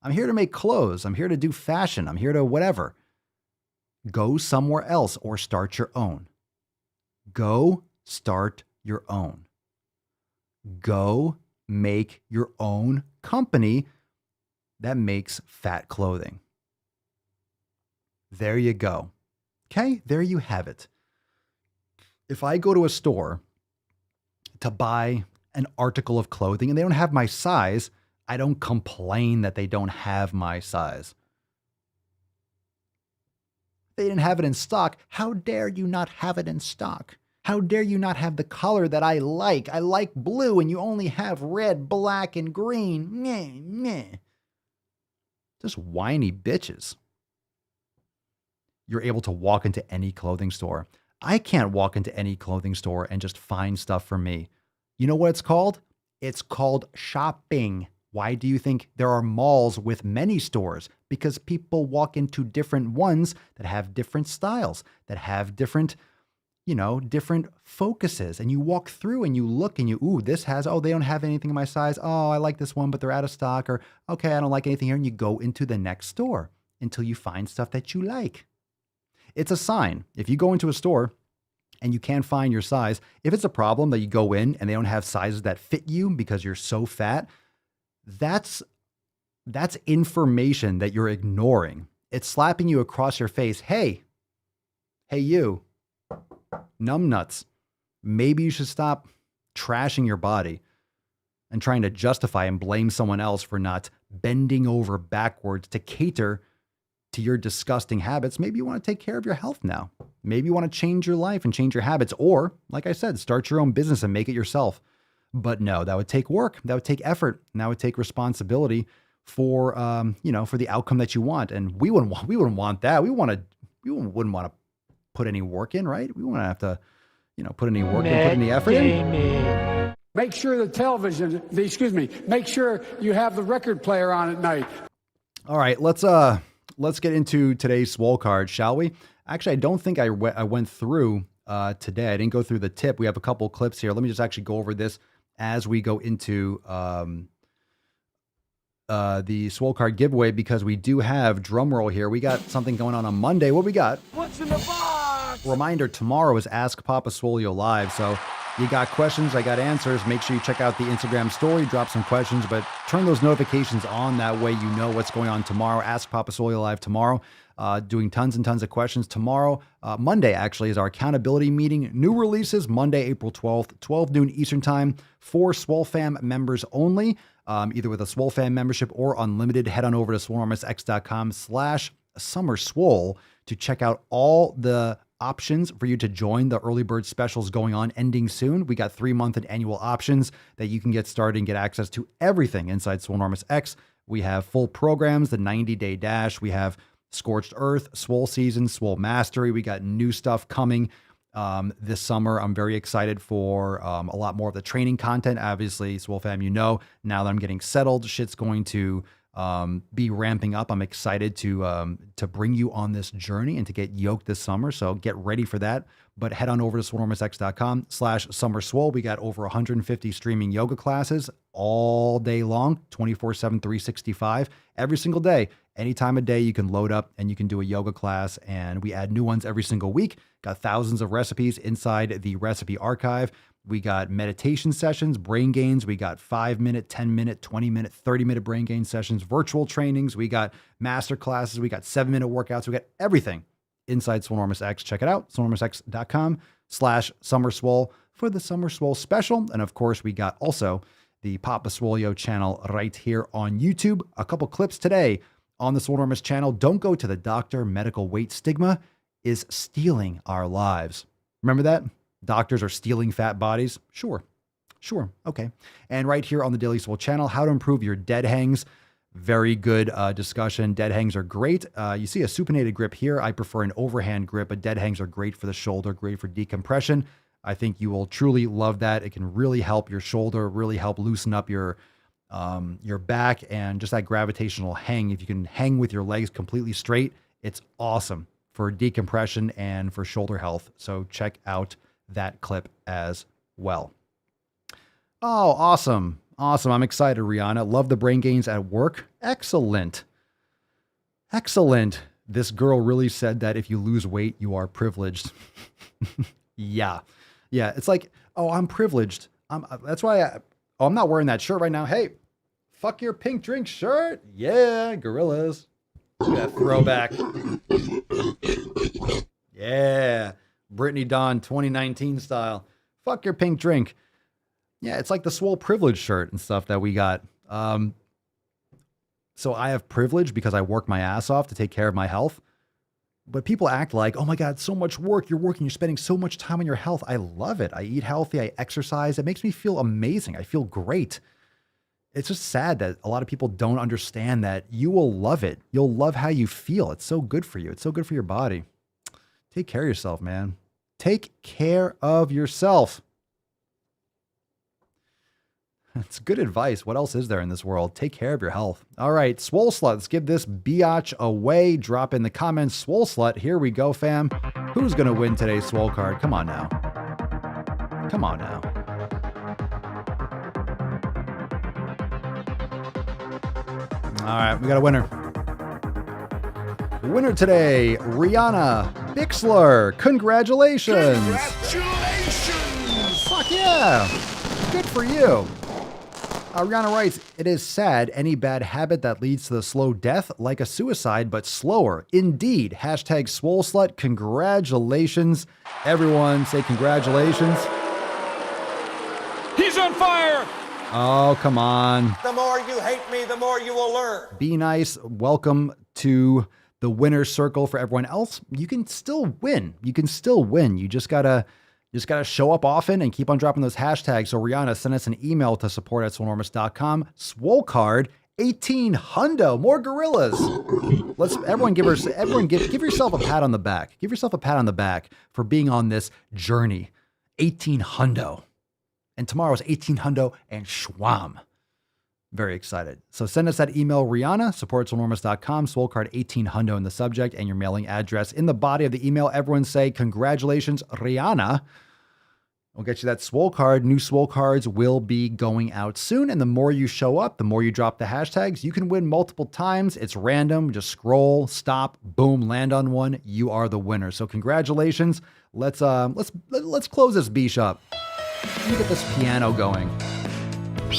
I'm here to make clothes. I'm here to do fashion. I'm here to whatever. Go somewhere else or start your own. Go start your own. Go make your own company that makes fat clothing. There you go. Okay, there you have it. If I go to a store to buy an article of clothing and they don't have my size, I don't complain that they don't have my size. They didn't have it in stock. How dare you not have it in stock? How dare you not have the color that I like? I like blue and you only have red, black, and green. Meh, meh. Just whiny bitches. You're able to walk into any clothing store. I can't walk into any clothing store and just find stuff for me. You know what it's called? It's called shopping. Why do you think there are malls with many stores? Because people walk into different ones that have different styles, that have different, different focuses. And you walk through and you look and they don't have anything in my size. Oh, I like this one, but they're out of stock. Or, okay, I don't like anything here. And you go into the next store until you find stuff that you like. It's a sign. If you go into a store and you can't find your size, if it's a problem that you go in and they don't have sizes that fit you because you're so fat, that's information that you're ignoring. It's slapping you across your face. Hey you, numbnuts. Maybe you should stop trashing your body and trying to justify and blame someone else for not bending over backwards to cater to your disgusting habits. Maybe you want to take care of your health now. Maybe you want to change your life and change your habits. Or, like I said, start your own business and make it yourself. But no, that would take work. That would take effort. And that would take responsibility for, for the outcome that you want. And we wouldn't want that. We wouldn't want to put any work in, right? We wouldn't have to, put any work in, put any effort in. Make sure make sure you have the record player on at night. All right, let's get into today's Swole card, shall we? Actually, I don't think I went through today. I didn't go through the tip. We have a couple clips here. Let me just actually go over this as we go into the Swole card giveaway, because we do have, drum roll here, we got something going on Monday. What we got? What's in the box? Reminder, tomorrow is Ask Papa Swolio Live, so You got questions, I got answers. Make sure you check out the Instagram story, drop some questions, but turn those notifications on. That way you know what's going on tomorrow. Ask Papa Swole live tomorrow. Doing tons and tons of questions tomorrow. Monday, actually, is our accountability meeting. New releases Monday, April 12th, 12 noon Eastern Time for Swole Fam members only, either with a Swole Fam membership or unlimited. Head on over to swolenormousx.com/summerswole to check out all the options for you to join the early bird specials going on, ending soon. We got 3-month and annual options that you can get started and get access to everything inside Swole Enormous X. We have full programs, the 90-day dash. We have Scorched Earth, Swole Season, Swole Mastery. We got new stuff coming this summer. I'm very excited for a lot more of the training content. Obviously, Swole Fam, you know, now that I'm getting settled, shit's going to be ramping up. I'm excited to bring you on this journey and to get yoked this summer. So get ready for that. But head on over to swolenormousx.com/summerswole. We got over 150 streaming yoga classes all day long, 24/7, 365, every single day. Any time of day you can load up and you can do a yoga class, and we add new ones every single week. Got thousands of recipes inside the recipe archive. We got meditation sessions, brain gains. We got 5-minute, 10-minute, 20-minute, 30-minute brain gain sessions, virtual trainings. We got master classes. We got 7-minute workouts. We got everything inside Swole Enormous X. Check it out. swolenormousx.com/summerswole for the Summer Swole special. And of course, we got also the Papa Swolio channel right here on YouTube. A couple clips today on the Swole Enormous channel. Don't go to the doctor. Medical weight stigma is stealing our lives. Remember that? Doctors are stealing fat bodies? Sure. Okay. And right here on the Daily Swole channel, how to improve your dead hangs. Very good discussion. Dead hangs are great. You see a supinated grip here. I prefer an overhand grip, but dead hangs are great for the shoulder, great for decompression. I think you will truly love that. It can really help your shoulder, really help loosen up your back, and just that gravitational hang. If you can hang with your legs completely straight, it's awesome for decompression and for shoulder health. So check out that clip as well. Oh, awesome. I'm excited, Rihanna. Love the brain gains at work. Excellent. This girl really said that if you lose weight, you are privileged. Yeah. It's like, oh, I'm privileged. That's why I'm not wearing that shirt right now. Hey, fuck your pink drink shirt. Yeah, gorillas. Look at that throwback. Yeah. Brittany Dawn 2019 style. Fuck your pink drink. Yeah, it's like the Swole privilege shirt and stuff that we got. So I have privilege because I work my ass off to take care of my health. But people act like, oh my God, so much work. You're working, you're spending so much time on your health. I love it. I eat healthy. I exercise. It makes me feel amazing. I feel great. It's just sad that a lot of people don't understand that you will love it. You'll love how you feel. It's so good for you. It's so good for your body. Take care of yourself, man. Take care of yourself. That's good advice. What else is there in this world? Take care of your health. All right, Swole Slut. Let's give this biatch away. Drop in the comments, Swole Slut. Here we go, fam. Who's going to win today's Swole card? Come on now. All right, we got a winner. Winner today, Rihanna Bixler. Congratulations. Fuck yeah. Good for you. Rihanna writes, it is sad, any bad habit that leads to the slow death, like a suicide, but slower. Indeed. Hashtag Swole Slut. Congratulations. Everyone say congratulations. He's on fire. Oh, come on. The more you hate me, the more you will learn. Be nice. Welcome to the winner's circle. For everyone else, you can still win. You just gotta show up often and keep on dropping those hashtags. So Rihanna, send us an email to support@swolenormous.com. Swole card 1800. More gorillas. Give yourself a pat on the back. Give yourself a pat on the back for being on this journey. 1800. And tomorrow's 1800 and Schwam. Very excited. So send us that email, Rihanna, support@swolenormous.com, Swole card 1800 in the subject and your mailing address. In the body of the email, everyone say, congratulations, Rihanna. We'll get you that Swole card. New Swole cards will be going out soon. And the more you show up, the more you drop the hashtags, you can win multiple times. It's random. Just scroll, stop, boom, land on one. You are the winner. So congratulations. Let's close this beach up. Let me get this piano going.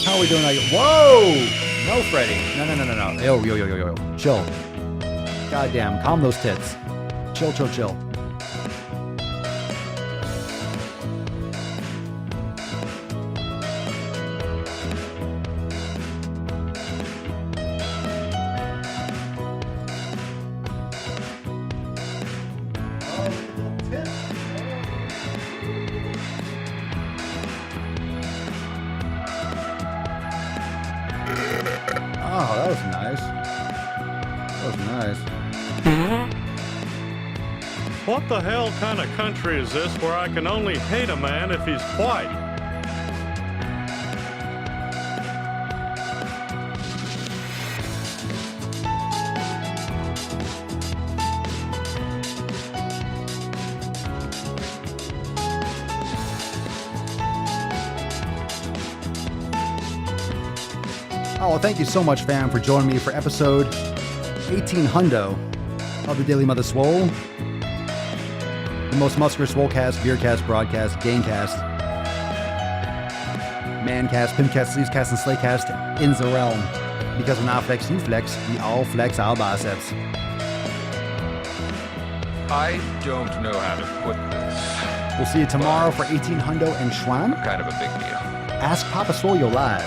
How are we doing? Whoa! No, Freddy. No. Yo. Chill. Goddamn, calm those tits. Chill. Oh, that was nice. What the hell kind of country is this where I can only hate a man if he's white? Oh, well, thank you so much, fam, for joining me for episode 1800 of the Daily Mother Swole. The most muscular Swolecast, Beercast, Broadcast, Gamecast, Mancast, Pimpcast, Sleevescast, and Slaycast in the realm. Because when I flex, you flex, we all flex our biceps. I don't know how to put this. We'll see you tomorrow for 1800 and Schwam. Kind of a big deal. Ask Papa Swole you're live.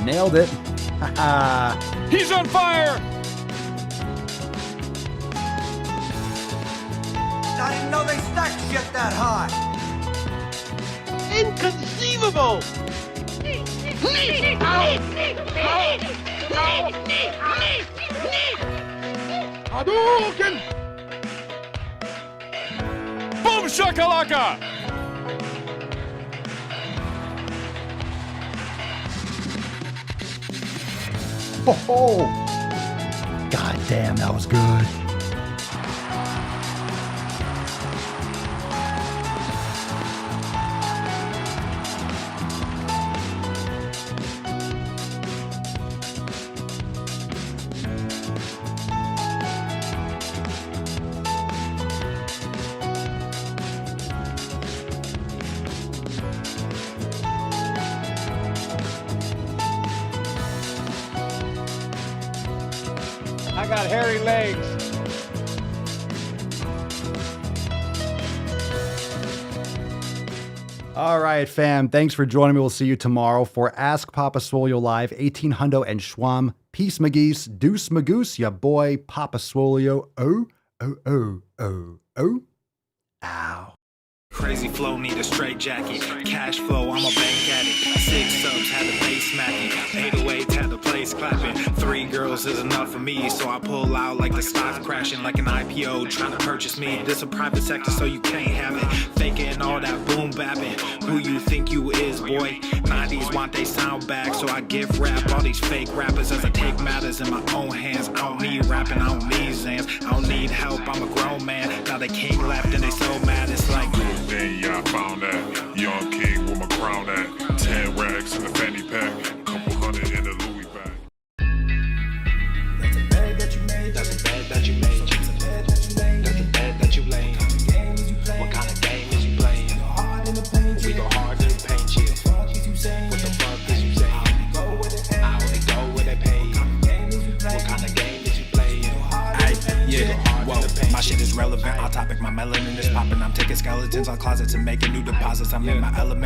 Nailed it. He's on fire! I didn't know they stacked shit that high. Inconceivable! Hadouken! Boom shakalaka! Oh, God damn, that was good. I got hairy legs. All right, fam. Thanks for joining me. We'll see you tomorrow for Ask Papa Swole Live, 1800 and Schwam. Peace, McGeese. Deuce, Magoose. Ya boy, Papa Swolio. Ow. Crazy flow, need a straight jacket. Cash flow, I'm a bank addict. 6 subs, had the bass smacking. 808, had the place clapping. 3 girls is enough for me, so I pull out like the stock crashing. Like an IPO, trying to purchase me. This a private sector, so you can't have it. Faking all that boom bapping. Who you think you is, boy? 90s want they sound back, so I give rap all these fake rappers as I take matters in my own hands. I don't need rapping, I don't need Zans. I don't need help, I'm a grown man. Now they king left and they so mad, it's like... Then yeah, I found that young king with my crown at 10 racks in the fanny pack, couple hundred in the Louis bag. That's a bed that you made. That's a bed that you made. That's the bed that you laid. What kind of game is you playing? We go hard in the paint you. What the fuck is you saying? I only go where they pay. What kind of game is you playing? Yeah, whoa, my shit is relevant. On topic, my melanin is popping. I'm taking skeletons on closets and making new deposits. I'm in my element.